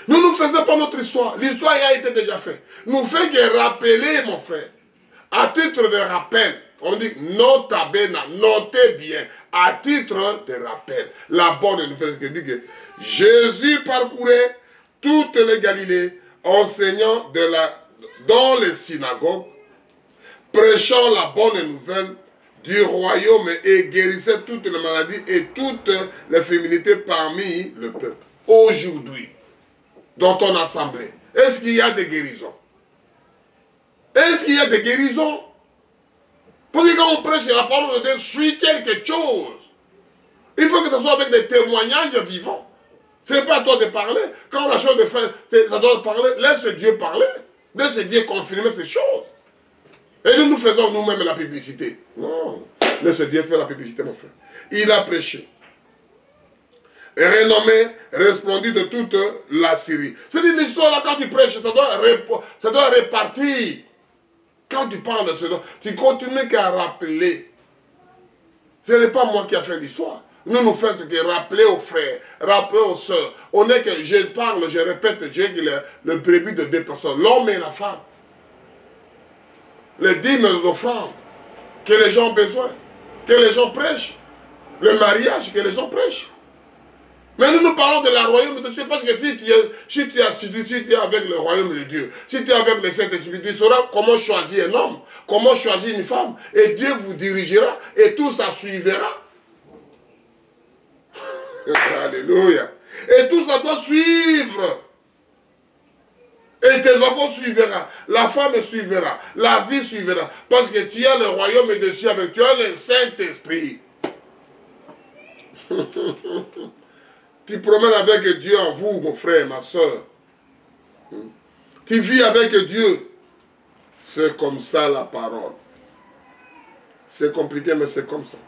Nous ne faisons pas notre histoire. L'histoire a été déjà faite. Nous faisons que rappeler, mon frère. À titre de rappel, On dit nota bene, notez bien, à titre de rappel. La bonne nouvelle, c'est dit que Jésus parcourait toutes les Galilées, enseignant dans les synagogues, prêchant la bonne nouvelle du royaume et guérissait toutes les maladies et toutes les féminités parmi le peuple. Aujourd'hui, dans ton assemblée, est-ce qu'il y a des guérisons? Est-ce qu'il y a des guérisons? Parce que quand on prêche la parole de Dieu, suit quelque chose. Il faut que ce soit avec des témoignages vivants. Ce n'est pas à toi de parler. Quand la chose de faire, ça doit parler. Laisse Dieu parler. Laisse Dieu confirmer ces choses. Et nous faisons nous-mêmes la publicité. Non. Laisse Dieu faire la publicité, mon frère. Il a prêché. Et renommé, resplendit de toute la Syrie. C'est-à-dire l'histoire là, quand tu prêches, ça doit répartir. Quand tu parles de cela, tu continues qu'à rappeler. Ce n'est pas moi qui ai fait l'histoire. Nous faisons que rappeler aux frères, rappeler aux sœurs. On est que je parle, je répète, Dieu qui est le brebis de deux personnes, l'homme et la femme. Les dîmes et les offrandes que les gens ont besoin, que les gens prêchent. Le mariage que les gens prêchent. Mais nous parlons de la royaume de Dieu parce que si tu es avec le royaume de Dieu, si tu es avec le Saint-Esprit, tu sauras comment choisir un homme, comment choisir une femme. Et Dieu vous dirigera et tout ça suivra. Alléluia. Et tout ça doit suivre. Et tes enfants suivront, la femme suivra, la vie suivra. Parce que tu as le royaume de Dieu avec toi, le Saint-Esprit. Tu promènes avec Dieu en vous, mon frère, ma soeur. Tu vis avec Dieu. C'est comme ça la parole. C'est compliqué, mais c'est comme ça.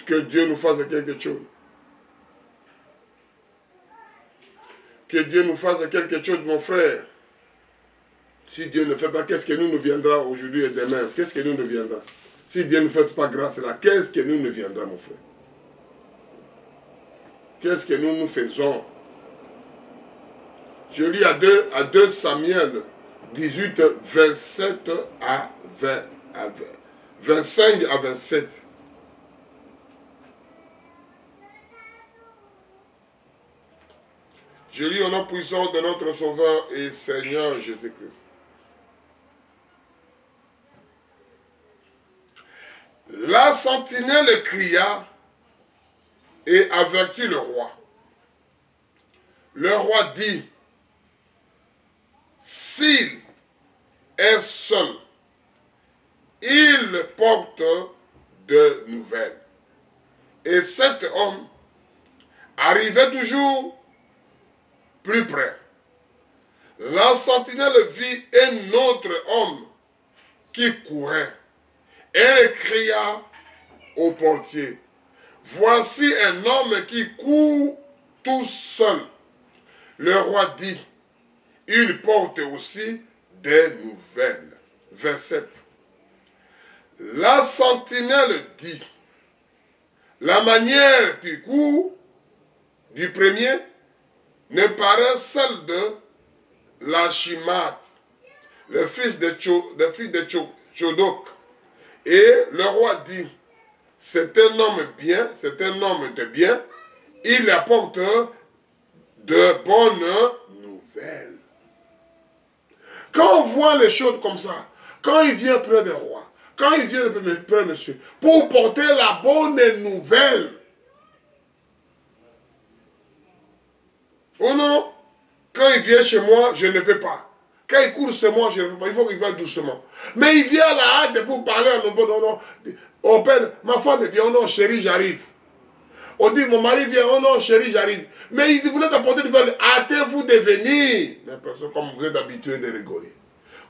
Que Dieu nous fasse quelque chose. Que Dieu nous fasse quelque chose, mon frère. Si Dieu ne fait pas, qu'est-ce que nous viendra aujourd'hui et demain? Qu'est-ce que nous viendra? Si Dieu ne fait pas grâce là, qu'est-ce que nous viendra, mon frère? Qu'est-ce que nous faisons? Je lis à 2 Samuel 18, 27 à 25 à 27. Je lis au nom puissant de notre Sauveur et Seigneur Jésus-Christ. La sentinelle cria et avertit le roi. Le roi dit, s'il est seul, il porte de nouvelles. Et cet homme arrivait toujours plus près. La sentinelle vit un autre homme qui courait et cria au portier, voici un homme qui court tout seul. Le roi dit, il porte aussi des nouvelles. Verset 7. La sentinelle dit, la manière du court du premier ne paraît celle de l'Achimat, le fils de Chodok. Et le roi dit, c'est un homme bien, c'est un homme de bien, il apporte de bonnes nouvelles. Quand on voit les choses comme ça, quand il vient près des rois, quand il vient près de monsieur, pour porter la bonne nouvelle, oh non, quand il vient chez moi, je ne vais pas. Quand il court chez moi, je ne vais pas. Il faut qu'il vienne doucement. Mais il vient à la hâte pour parler à nos bon, non, non. On peine, ma femme vient, oh non, chérie, j'arrive. On dit, mon mari vient, oh non, chérie, j'arrive. Mais il voulait t'apporter une nouvelle, hâtez-vous de venir. Mais personne, comme vous êtes habitué de rigoler.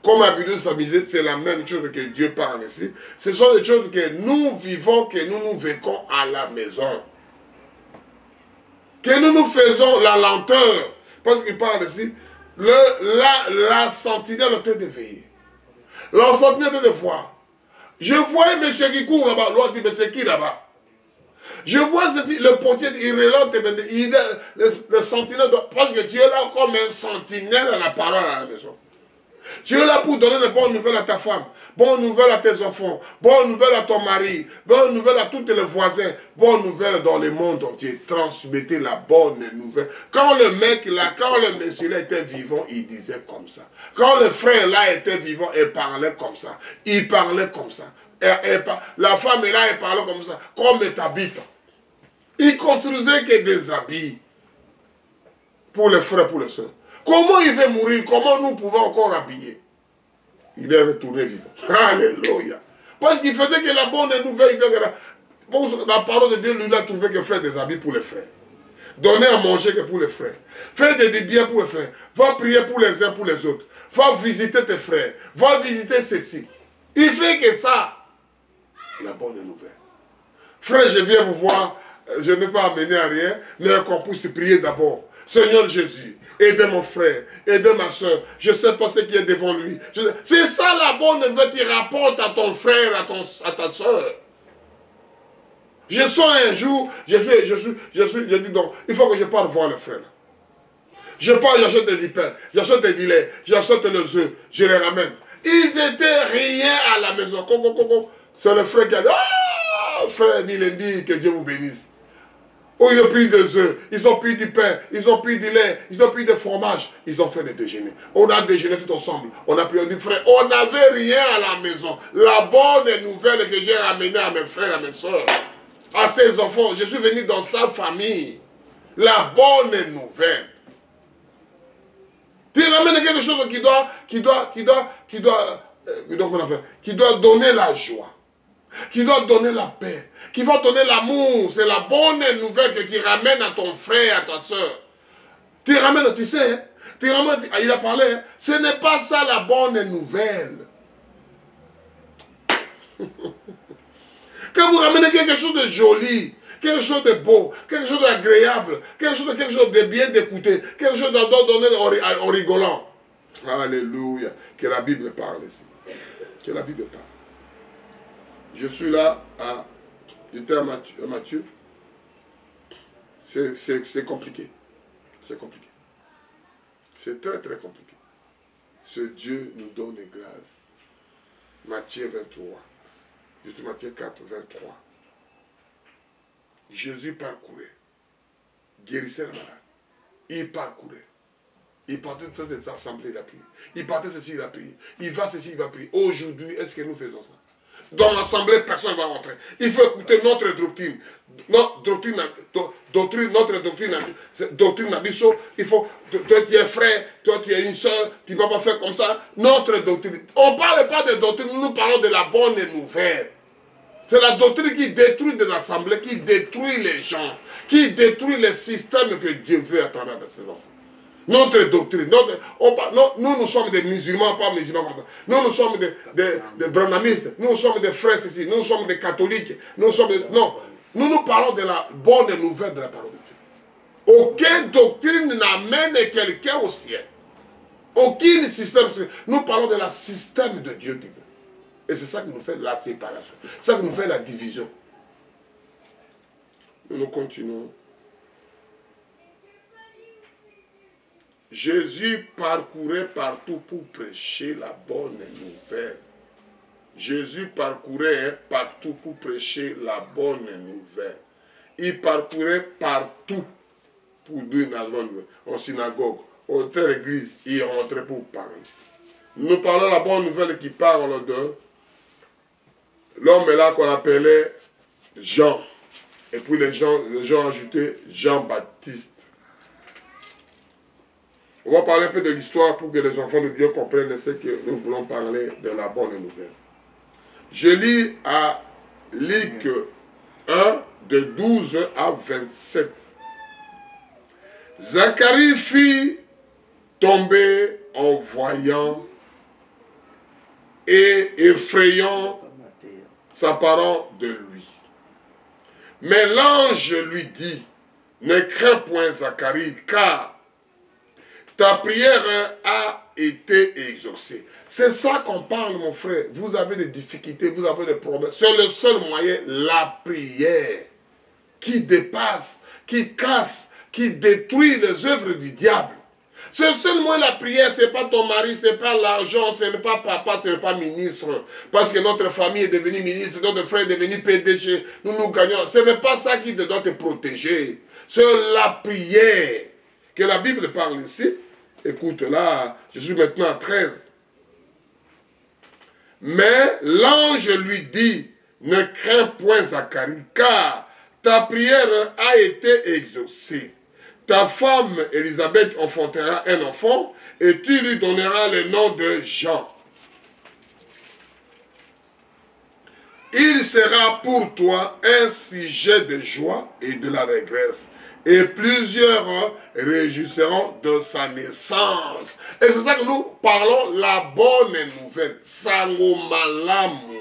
Comme habitué de s'amuser, c'est la même chose que Dieu parle ici. Ce sont des choses que nous vivons, que nous vécons à la maison. Que nous faisons la lenteur. Parce qu'il parle ici, la sentinelle était de veiller. La sentinelle était de voir. Je vois un monsieur qui court là-bas. L'autre dit, mais c'est qui là-bas? Je vois ceci, le portier, il relante, le sentinelle, parce que tu es là comme un sentinelle à la parole à la maison. Tu es là pour donner de bonnes nouvelles à ta femme. bonne nouvelle à tes enfants, bonne nouvelle à ton mari, bonne nouvelle à tous les voisins, bonne nouvelle dans le monde entier. Transmettez la bonne nouvelle. Quand le mec là, quand le monsieur là était vivant, il disait comme ça. Quand le frère là était vivant, il parlait comme ça. Il parlait comme ça. La femme là, elle parlait comme ça, comme est habitant. Il construisait que des habits pour les frères, pour les soeurs. Comment il va mourir? Comment nous pouvons encore habiller? Il est retourné vivant. Alléluia. Parce qu'il faisait que la bonne nouvelle, la parole de Dieu lui a trouvé que faire des habits pour les frères. Donner à manger que pour les frères. Faire des biens pour les frères. Va prier pour les uns, pour les autres. Va visiter tes frères. Va visiter ceci. Il fait que ça. La bonne nouvelle. Frère, je viens vous voir. Je n'ai pas amené à rien, mais qu'on puisse prier d'abord. Seigneur Jésus, aidez mon frère, aidez ma soeur. Je ne sais pas ce qui est devant lui. C'est ça la bonne nouvelle qui rapporte à ton frère, à ta soeur. Je sens un jour, je dis donc, il faut que je parte voir le frère. Je pars, j'achète des lipins, j'achète des dilets, j'achète les œufs, je les ramène. Ils étaient rien à la maison. C'est le frère qui a dit, oh, frère Nilendi, que Dieu vous bénisse. Oh, ils ont pris des œufs, ils ont pris du pain, ils ont pris du lait, ils ont pris du fromage. Ils ont fait des déjeuners. On a déjeuné tout ensemble. On a pris, on dit, frère, on n'avait rien à la maison. La bonne nouvelle que j'ai ramenée à mes frères, à mes soeurs, à ses enfants, je suis venu dans sa famille. La bonne nouvelle. Tu ramènes quelque chose qui doit donner la joie, qui doit donner la paix, qui va donner l'amour. C'est la bonne nouvelle que tu ramènes à ton frère, à ta soeur. Tu ramènes, tu sais, hein, il a parlé, hein, ce n'est pas ça la bonne nouvelle. Quand vous ramenez quelque chose de joli, quelque chose de beau, quelque chose d'agréable, quelque chose de bien d'écouter, quelque chose de donner en rigolant. Alléluia. Que la Bible parle ici. Que la Bible parle. Je suis là à... J'étais à Matthieu. C'est compliqué. C'est compliqué. C'est très très compliqué. Ce Dieu nous donne grâce. Matthieu 23. Je suis Matthieu 4, 23. Jésus parcourait. Guérissait le malade. Il parcourait. Il partait de toutes les assemblées, il a prié. Il partait ceci, il a prié. Il va ceci, il va prier. Aujourd'hui, est-ce que nous faisons ça? Dans l'assemblée, personne ne va rentrer. Il faut écouter notre doctrine. Notre doctrine a dit ça. Il faut, toi tu es frère, toi tu es une soeur, tu ne vas pas faire comme ça. Notre doctrine. On ne parle pas de doctrine, nous parlons de la bonne nouvelle. C'est la doctrine qui détruit des assemblées, qui détruit les gens, qui détruit les systèmes que Dieu veut à travers ses enfants. Notre doctrine, nous sommes des musulmans, pas musulmans comme ça. Nous sommes des branhamistes, nous sommes des frères ici, nous sommes des catholiques, non, nous parlons de la bonne nouvelle de la parole de Dieu. Aucune doctrine n'amène quelqu'un au ciel. Aucun système. Nous parlons de la système de Dieu qui veut. Et c'est ça qui nous fait la séparation. C'est ça qui nous fait la division. Nous continuons. Jésus parcourait partout pour prêcher la bonne nouvelle. Jésus parcourait partout pour prêcher la bonne nouvelle. Il parcourait partout pour dire la bonne nouvelle. En synagogue, au telle église, il rentrait pour parler. Nous parlons la bonne nouvelle qui parle de l'homme là qu'on appelait Jean. Et puis les gens ajoutaient Jean-Baptiste. On va parler un peu de l'histoire pour que les enfants de Dieu comprennent ce que nous voulons parler de la bonne nouvelle. Je lis à Luc 1, de 12 à 27. Zacharie fit tomber en voyant et effrayant s'apparant de lui. Mais l'ange lui dit, ne crains point Zacharie, car ta prière a été exaucée. C'est ça qu'on parle, mon frère. Vous avez des difficultés, vous avez des problèmes. C'est le seul moyen, la prière, qui dépasse, qui casse, qui détruit les œuvres du diable. C'est seulement la prière, ce n'est pas ton mari, ce n'est pas l'argent, ce n'est pas papa, ce n'est pas ministre. Parce que notre famille est devenue ministre, notre frère est devenu PDG, nous gagnons. Ce n'est pas ça qui doit te protéger. C'est la prière que la Bible parle ici. Écoute, là, je suis maintenant à 13. Mais l'ange lui dit, ne crains point Zacharie, car ta prière a été exaucée. Ta femme, Élisabeth, enfantera un enfant, et tu lui donneras le nom de Jean. Il sera pour toi un sujet de joie et de la régresse, et plusieurs réjouiront de sa naissance. Et c'est ça que nous parlons, la bonne nouvelle. Sango malamu.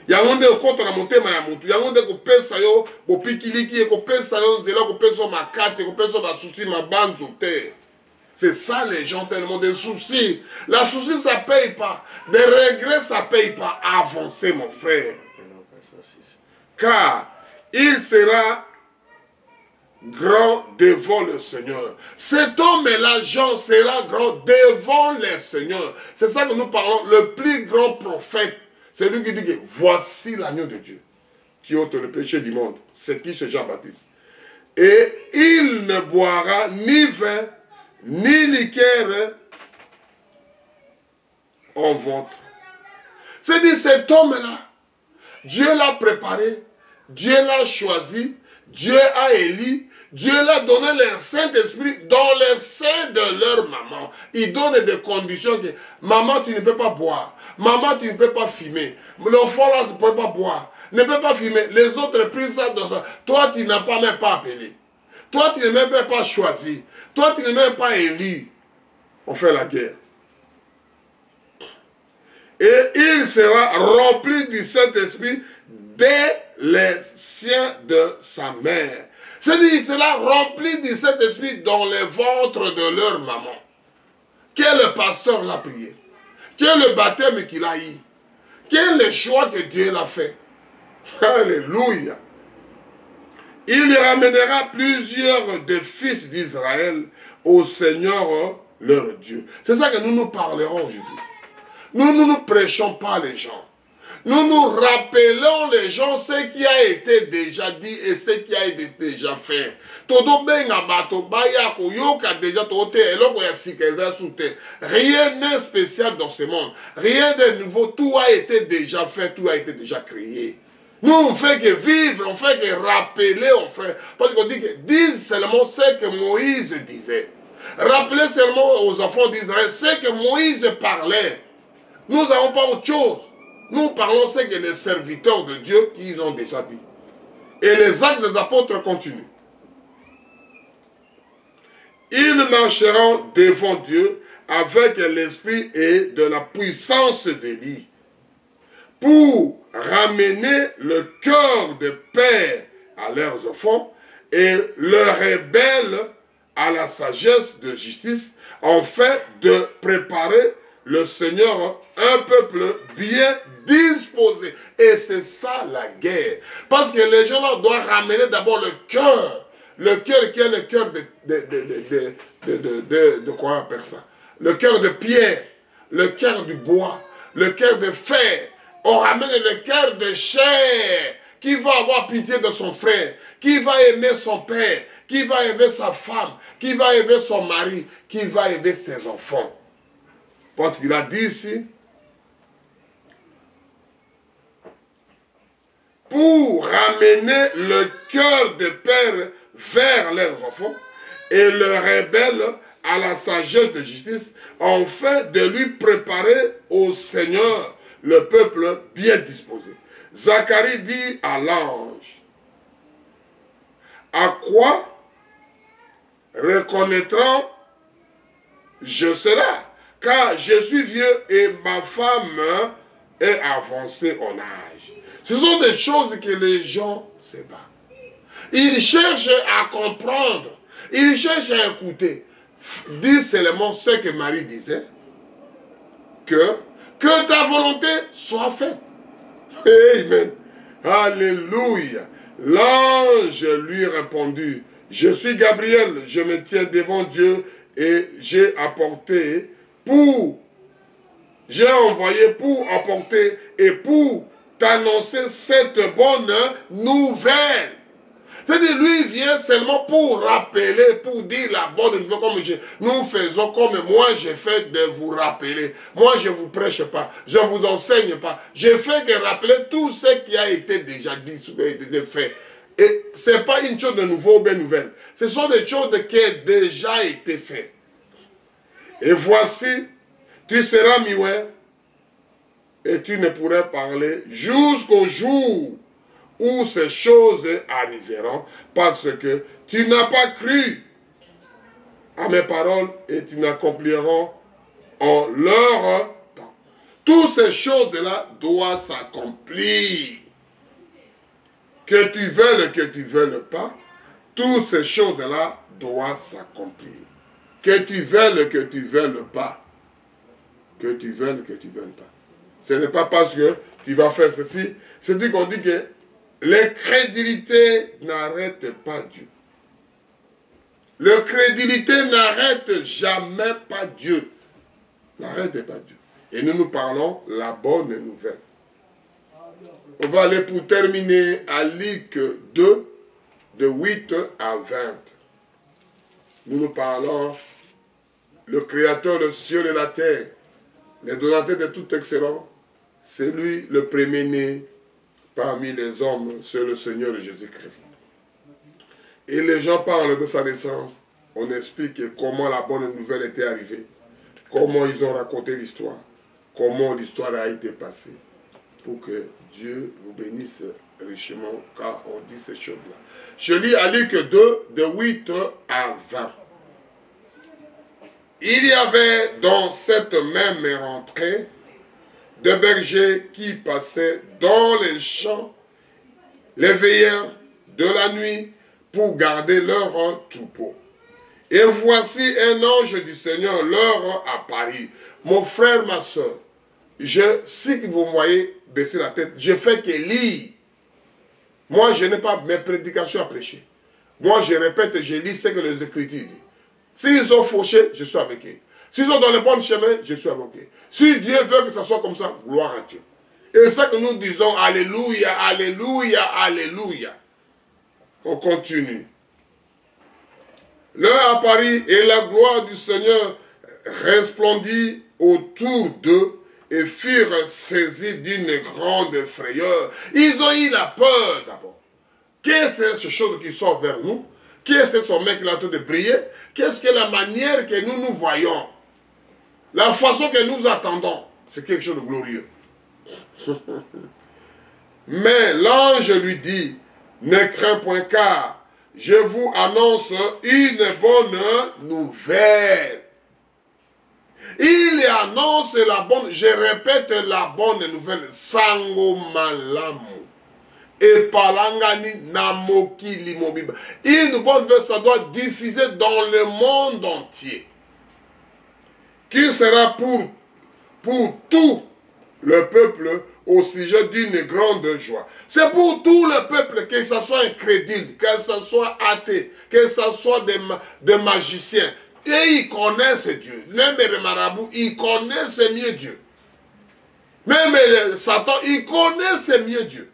Yangonde okota na motema ya mutu. Yangonde kopesa yo bopikiliki, kopesa yo nzela, kopesa makasi, kopesa basusi mabanzo te. C'est ça les gens tellement de soucis. La souci ça paye pas. Des regrets ça paye pas. Avancer mon frère. Car il sera grand devant le Seigneur. Cet homme-là, Jean, sera grand devant le Seigneur. C'est ça que nous parlons. Le plus grand prophète, c'est lui qui dit que voici l'agneau de Dieu qui ôte le péché du monde. C'est qui? C'est Jean-Baptiste. Et il ne boira ni vin, ni liqueur en ventre. C'est-à-dire cet homme-là, Dieu l'a préparé, Dieu l'a choisi, Dieu a élu, Dieu l'a donné le Saint-Esprit dans le sein de leur maman. Il donne des conditions que maman, tu ne peux pas boire. Maman, tu ne peux pas fumer. L'enfant là, tu ne peux pas boire. Ne peut pas fumer. Les autres pris ça dans ça. Toi, tu n'as pas même pas appelé. Toi, tu n'es même pas choisi. Toi, tu n'es même pas élu. On fait la guerre. Et il sera rempli du Saint-Esprit dès les siens de sa mère. C'est-à-dire qu'il sera rempli du Saint-Esprit dans les ventres de leur maman. Quel pasteur l'a prié? Quel est le baptême qu'il a eu? Quel est le choix que Dieu l'a fait? Alléluia. Il ramènera plusieurs des fils d'Israël au Seigneur leur Dieu. C'est ça que nous parlerons aujourd'hui. Nous ne prêchons pas les gens. Nous rappelons les gens ce qui a été déjà dit et ce qui a été déjà fait. Rien n'est spécial dans ce monde. Rien de nouveau. Tout a été déjà fait, tout a été déjà créé. Nous, on fait que vivre, on fait que rappeler, on fait. Parce qu'on dit que disent seulement ce que Moïse disait. Rappelez seulement aux enfants d'Israël ce que Moïse parlait. Nous n'avons pas autre chose. Nous parlons ce que les serviteurs de Dieu qu'ils ont déjà dit. Et les actes des apôtres continuent. Ils marcheront devant Dieu avec l'esprit et de la puissance d'Élie pour ramener le cœur des pères à leurs enfants et leurs rebelles à la sagesse de justice, afin de préparer le Seigneur un peuple bien disposé. Et c'est ça la guerre. Parce que les gens là doivent ramener d'abord le cœur. Le cœur qui est le cœur de quoi on appelle ça? Le cœur de pierre, le cœur du bois, le cœur de fer. On ramène le cœur de chair qui va avoir pitié de son frère, qui va aimer son père, qui va aimer sa femme, qui va aimer son mari, qui va aimer ses enfants. Parce qu'il a dit ici, pour ramener le cœur des pères vers leurs enfants et le rebelle à la sagesse de justice, afin de lui préparer au Seigneur le peuple bien disposé. Zacharie dit à l'ange, à quoi reconnaîtrons-je cela? Car je suis vieux et ma femme est avancée en âge. Ce sont des choses que les gens se battent. Ils cherchent à comprendre. Ils cherchent à écouter. Dis seulement ce que Marie disait. Que ta volonté soit faite. Amen. Alléluia. L'ange lui répondit, je suis Gabriel, je me tiens devant Dieu et j'ai envoyé pour apporter et pour t'annoncer cette bonne nouvelle. C'est-à-dire, lui vient seulement pour rappeler, pour dire la bonne nouvelle, comme nous faisons, comme moi j'ai fait de vous rappeler. Moi je ne vous prêche pas, je ne vous enseigne pas. J'ai fait que rappeler tout ce qui a été déjà dit, ce qui a été fait. Et ce n'est pas une chose de nouveau ou bien nouvelle. Ce sont des choses qui ont déjà été faites. Et voici, tu seras muet et tu ne pourrais parler jusqu'au jour où ces choses arriveront, parce que tu n'as pas cru à mes paroles et tu n'accompliront en leur temps. Toutes ces choses-là doivent s'accomplir. Que tu veuilles pas, toutes ces choses-là doivent s'accomplir. Que tu veuilles pas, que tu veuilles pas. Ce n'est pas parce que tu vas faire ceci, c'est-à-dire qu'on dit que l'incrédulité n'arrête pas Dieu. L'incrédulité n'arrête jamais pas Dieu. N'arrête pas Dieu. Et nous parlons la bonne nouvelle. On va aller pour terminer à Luc 2, de 8 à 20. Nous parlons le Créateur des cieux et de la terre, le donateur de tout excellent, c'est lui le premier-né parmi les hommes, c'est le Seigneur Jésus-Christ. Et les gens parlent de sa naissance. On explique comment la bonne nouvelle était arrivée, comment ils ont raconté l'histoire, comment l'histoire a été passée, pour que Dieu vous bénisse richement quand on dit ces choses-là. Je lis à Luc 2, de 8 à 20. Il y avait dans cette même rentrée des bergers qui passaient dans les champs les veilleurs de la nuit pour garder leur troupeau. Et voici un ange du Seigneur leur apparut. Mon frère, ma soeur, si vous me voyez baisser la tête, je fais que lire. Moi, je n'ai pas mes prédications à prêcher. Moi, je répète, je lis ce que les Écritures disent. S'ils ont fauché, je suis avec eux. S'ils sont dans le bon chemin, je suis avec eux. Si Dieu veut que ça soit comme ça, gloire à Dieu. Et c'est ça que nous disons, alléluia, alléluia, alléluia. On continue. Leur apparut et la gloire du Seigneur resplendit autour d'eux et furent saisis d'une grande frayeur. Ils ont eu la peur d'abord. Qu'est-ce que ces choses qui sortent vers nous? Qu'est-ce que ce mec qui est en train de briller? Qu'est-ce que la manière que nous voyons? La façon que nous attendons, c'est quelque chose de glorieux. Mais l'ange lui dit, ne crains point car je vous annonce une bonne nouvelle. Il annonce la bonne, je répète la bonne nouvelle, sango malamu. Et palangani namoki limobiba. Une bonne nouvelle, ça doit diffuser dans le monde entier. Qui sera pour tout le peuple au sujet d'une grande joie. C'est pour tout le peuple, que ce soit incrédule, que ce soit athée, que ce soit des magiciens. Et ils connaissent Dieu. Même les marabouts, ils connaissent mieux Dieu. Même les Satan, ils connaissent mieux Dieu.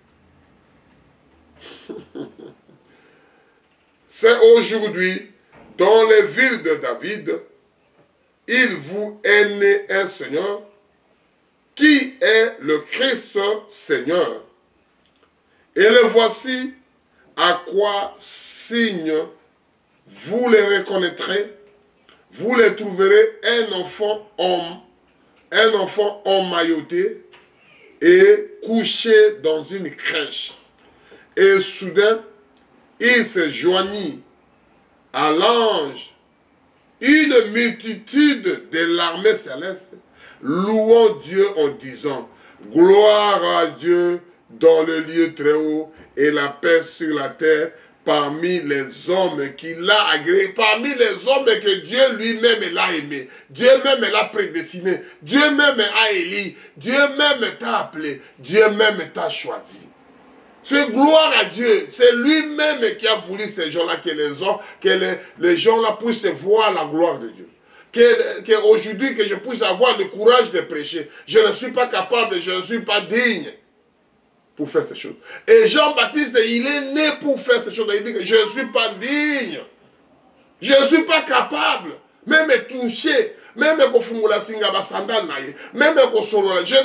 C'est aujourd'hui, dans les villes de David, il vous est né un Seigneur qui est le Christ Seigneur. Et le voici à quoi signe vous les reconnaîtrez. Vous les trouverez un enfant emmailloté et couché dans une crèche. Et soudain, il se joignit à l'ange une multitude de l'armée céleste, louant Dieu en disant, gloire à Dieu dans le lieu très haut et la paix sur la terre parmi les hommes qu'il a agréés, parmi les hommes que Dieu lui-même l'a aimé, Dieu même l'a prédestiné, Dieu même a élu, Dieu même t'a appelé, Dieu même t'a choisi. C'est gloire à Dieu. C'est lui-même qui a voulu ces gens-là, que les gens-là puissent voir la gloire de Dieu. Qu'aujourd'hui, que je puisse avoir le courage de prêcher. Je ne suis pas capable, je ne suis pas digne pour faire ces choses. Et Jean-Baptiste, il est né pour faire ces choses. Il dit que je ne suis pas digne. Je ne suis pas capable. Même toucher, même je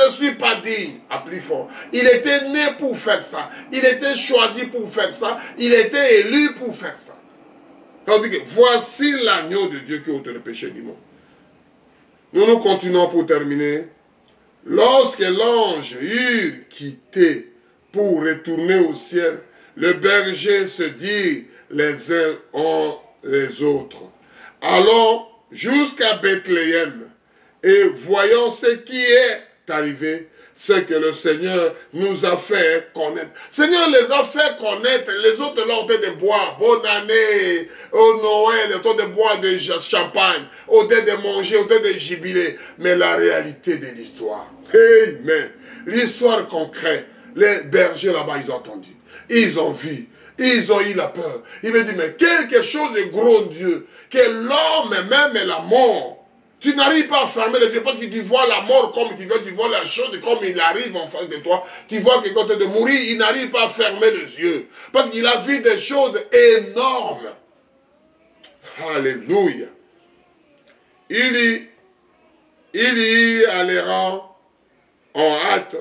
ne suis pas digne. À plus fort. Il était né pour faire ça. Il était choisi pour faire ça. Il était élu pour faire ça. On dit que voici l'agneau de Dieu qui ôte le péché du monde. Nous continuons pour terminer. Lorsque l'ange eut quitté pour retourner au ciel, le berger se dit les uns en les autres. Allons jusqu'à Bethléem et voyons ce qui est arrivé, ce que le Seigneur nous a fait connaître. Le Seigneur les a fait connaître. Les autres là ont été de boire. Bonne année, au Noël, ont été de boire de champagne, ont été de manger, ont été de jubiler. Mais la réalité de l'histoire, amen. L'histoire concrète, les bergers là-bas, ils ont entendu. Ils ont vu. Ils ont eu la peur. Ils me disent, mais quelque chose de gros Dieu, que l'homme même la mort. Tu n'arrives pas à fermer les yeux parce que tu vois la mort comme tu veux, tu vois la chose comme il arrive en face de toi. Tu vois que quand tu es de mourir, il n'arrive pas à fermer les yeux. Parce qu'il a vu des choses énormes. Alléluia. Il y allera en hâte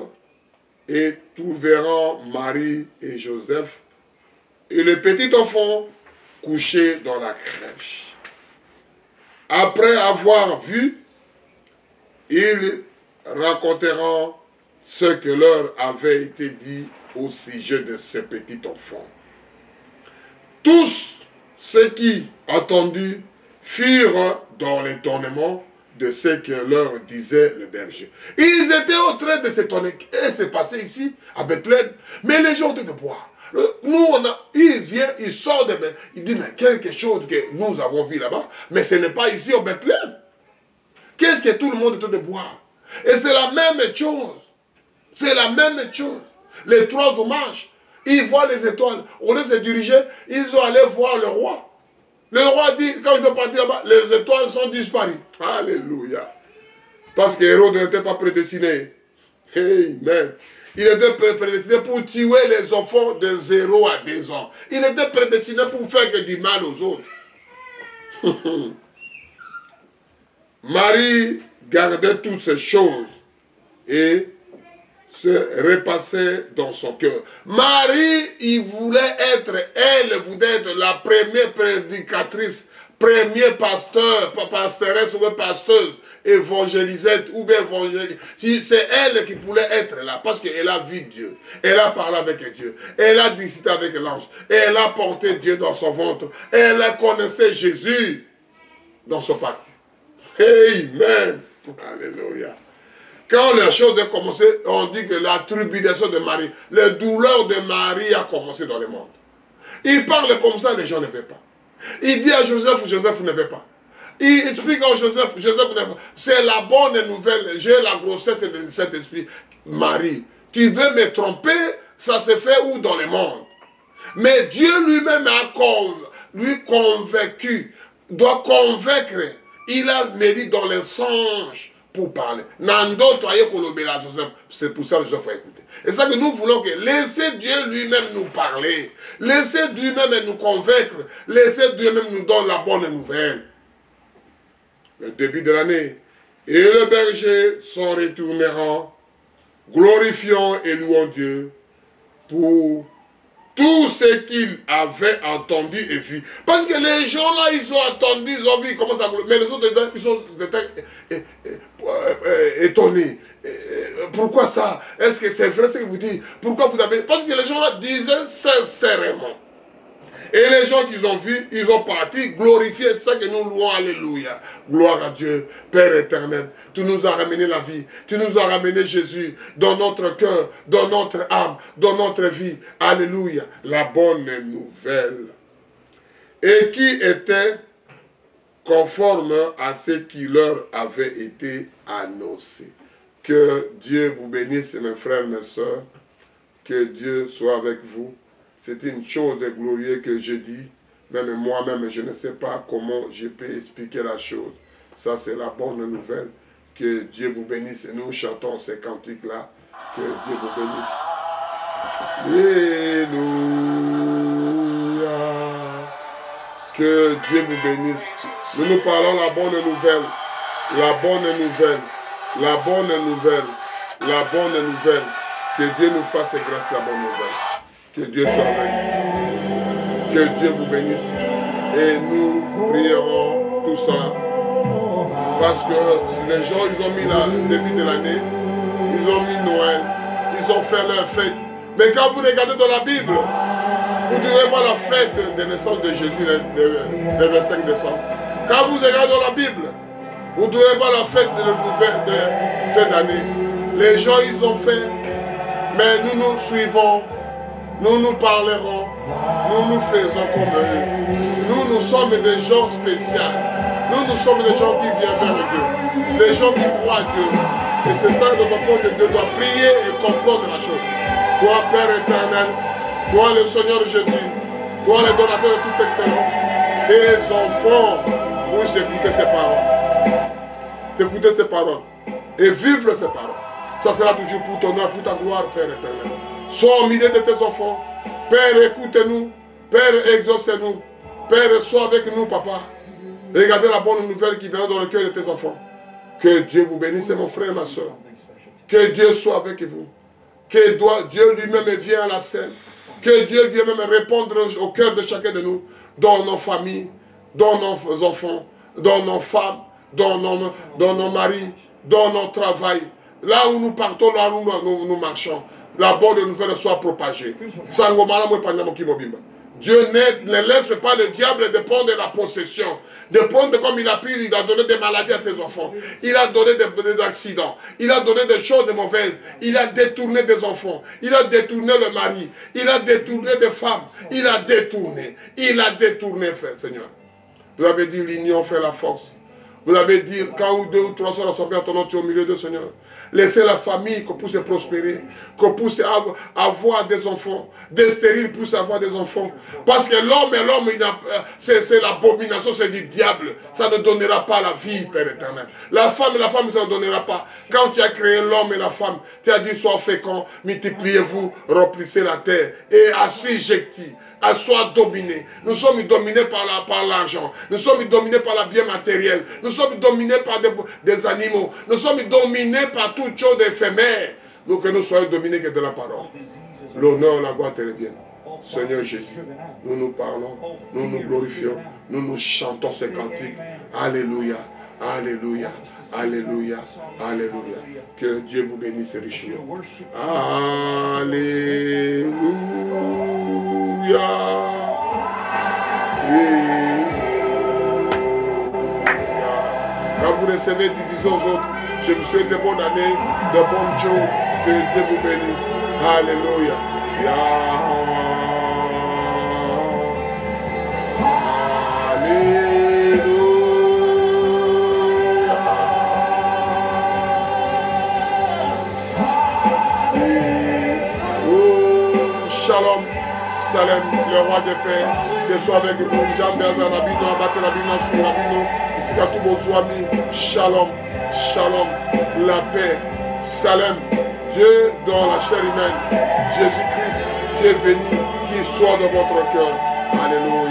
et trouveront Marie et Joseph et le petit enfant couché dans la crèche. Après avoir vu, ils raconteront ce que leur avait été dit au sujet de ce petit enfant. Tous ceux qui entendus furent dans l'étonnement de ce que leur disait le berger. Ils étaient en train de s'étonner. Et c'est passé ici, à Bethléem. Mais les gens étaient de boire. Nous, il vient, il sort de Bethléem. Il dit, mais quelque chose que nous avons vu là-bas, mais ce n'est pas ici au Bethléem. Qu'est-ce que tout le monde était de boire? Et c'est la même chose. C'est la même chose. Les trois hommages, ils voient les étoiles. Au lieu de se diriger, ils sont allés voir le roi. Le roi dit, quand ils sont partis là-bas, les étoiles sont disparues. Alléluia. Parce qu'Hérode n'était pas prédestiné. Amen. Il était prédestiné pour tuer les enfants de 0 à 2 ans. Il était prédestiné pour faire que du mal aux autres. Marie gardait toutes ces choses et se repassait dans son cœur. Marie, il voulait être, elle voulait être la première prédicatrice, premier pasteur, pastoresse ou pasteuse, évangélisette ou bien évangéliste. C'est elle qui pouvait être là parce qu'elle a vu Dieu. Elle a parlé avec Dieu. Elle a discuté avec l'ange. Elle a porté Dieu dans son ventre. Elle connaissait Jésus dans son parti. Amen. Alléluia. Quand la chose a commencé, on dit que la tribulation de Marie, la douleur de Marie a commencé dans le monde. Il parle comme ça, les gens ne veulent pas. Il dit à Joseph, Joseph ne veut pas. Il explique à Joseph, Joseph ne veut pas. C'est la bonne nouvelle, j'ai la grossesse de cet esprit. Marie, tu veux me tromper, ça se fait où dans le monde? Mais Dieu lui-même a lui convaincu, doit convaincre. Il a médit dans les songes pour parler. C'est pour ça que Joseph a écouté. Et c'est ça que nous voulons que laissez Dieu lui-même nous parler. Laissez Dieu même nous convaincre. Laissez Dieu même nous donner la bonne nouvelle. Le début de l'année. Et le berger s'en retournera, glorifiant et louant Dieu pour tout ce qu'ils avaient entendu et vu. Parce que les gens là, ils ont entendu, ils ont vu, comment ça... Mais les autres, ils étaient étonnés. Pourquoi ça? Est-ce que c'est vrai ce que vous dites? Pourquoi vous avez... Parce que les gens là disaient sincèrement. Et les gens qu'ils ont vus, ils ont parti glorifier. C'est ça que nous louons. Alléluia. Gloire à Dieu, Père éternel. Tu nous as ramené la vie. Tu nous as ramené Jésus dans notre cœur, dans notre âme, dans notre vie. Alléluia. La bonne nouvelle. Et qui était conforme à ce qui leur avait été annoncé. Que Dieu vous bénisse, mes frères, mes soeurs. Que Dieu soit avec vous. C'est une chose glorieuse que je dis. Même moi-même, je ne sais pas comment je peux expliquer la chose. Ça, c'est la bonne nouvelle. Que Dieu vous bénisse. Et nous chantons ces cantiques-là. Que Dieu vous bénisse. Alléluia. Que Dieu vous bénisse. Nous parlons la bonne nouvelle. La bonne nouvelle. La bonne nouvelle. La bonne nouvelle. Que Dieu nous fasse grâce la bonne nouvelle. Que Dieu soit avec nous. Que Dieu vous bénisse. Et nous prierons tout ça. Parce que les gens, ils ont mis le début de l'année. Ils ont mis Noël. Ils ont fait leur fête. Mais quand vous regardez dans la Bible, vous ne direz pas la fête de naissance de Jésus le 25 décembre. Quand vous regardez dans la Bible, vous ne direz pas la fête de fin d'année. Les gens, ils ont fait. Mais nous nous suivons. Nous nous parlerons, nous nous faisons comme eux. Nous sommes des gens spéciaux. Nous sommes des gens qui viennent vers Dieu. Des gens qui croient à Dieu. Et c'est ça que notre enfant de Dieu doit prier et comprendre la chose. Toi, Père éternel, toi le Seigneur Jésus, toi le donateur de tout excellent, tes enfants puissent écouter ces paroles. T'écouter ces paroles et vivre ces paroles. Ça sera toujours pour ton honneur, pour ta gloire, Père éternel. Sois au milieu de tes enfants. Père, écoute-nous. Père, exauce-nous. Père, sois avec nous, Papa. Regardez la bonne nouvelle qui vient dans le cœur de tes enfants. Que Dieu vous bénisse, mon frère et ma soeur. Que Dieu soit avec vous. Que Dieu lui-même vienne à la scène. Que Dieu vienne même répondre au cœur de chacun de nous. Dans nos familles, dans nos enfants, dans nos femmes, dans nos maris, dans nos travail. Là où nous partons, là où nous marchons. La bonne nouvelle soit propagée. Dieu ne laisse pas le diable de prendre la possession. De prendre comme il a pu, il a donné des maladies à tes enfants. Il a donné des accidents. Il a donné des choses mauvaises. Il a détourné des enfants. Il a détourné le mari. Il a détourné des femmes. Il a détourné. Il a détourné, frère, Seigneur. Vous avez dit l'union fait la force. Vous avez dit quand 2 ou 3 sont rassemblés à ton nom, tu es au milieu de Seigneur. Laissez la famille qu'on puisse prospérer, qu'on puisse avoir des enfants, des stériles puissent avoir des enfants. Parce que l'homme et l'homme, c'est l'abomination, c'est du diable. Ça ne donnera pas la vie, Père éternel. La femme, ça ne donnera pas. Quand tu as créé l'homme et la femme, tu as dit sois fécond, multipliez-vous, remplissez la terre et assujettis. À soit dominé. Nous sommes dominés par l'argent. Nous sommes dominés par la bien matérielle. Nous sommes dominés par des animaux. Nous sommes dominés par toutes choses éphémères. Donc que nous soyons dominés que de la parole. L'honneur, la gloire te reviennent. Seigneur Jésus, nous nous parlons, nous nous glorifions, nous nous chantons ces cantiques. Alléluia. Alléluia, Alléluia, Alléluia. Que Dieu vous bénisse richement. Alléluia. Quand vous recevez division aux autres, je vous souhaite de bonnes années, de bonnes choses. Que Dieu vous bénisse. Alléluia. Shalom, Salem, le roi de paix, que soit avec nous, Jambeaza Rabino, Abate Rabino, Surabino, Iskatubo Zouami, Shalom, Shalom, la paix, Salem, Dieu dans la chair humaine, Jésus-Christ qui est venu, qui soit dans votre cœur. Alléluia.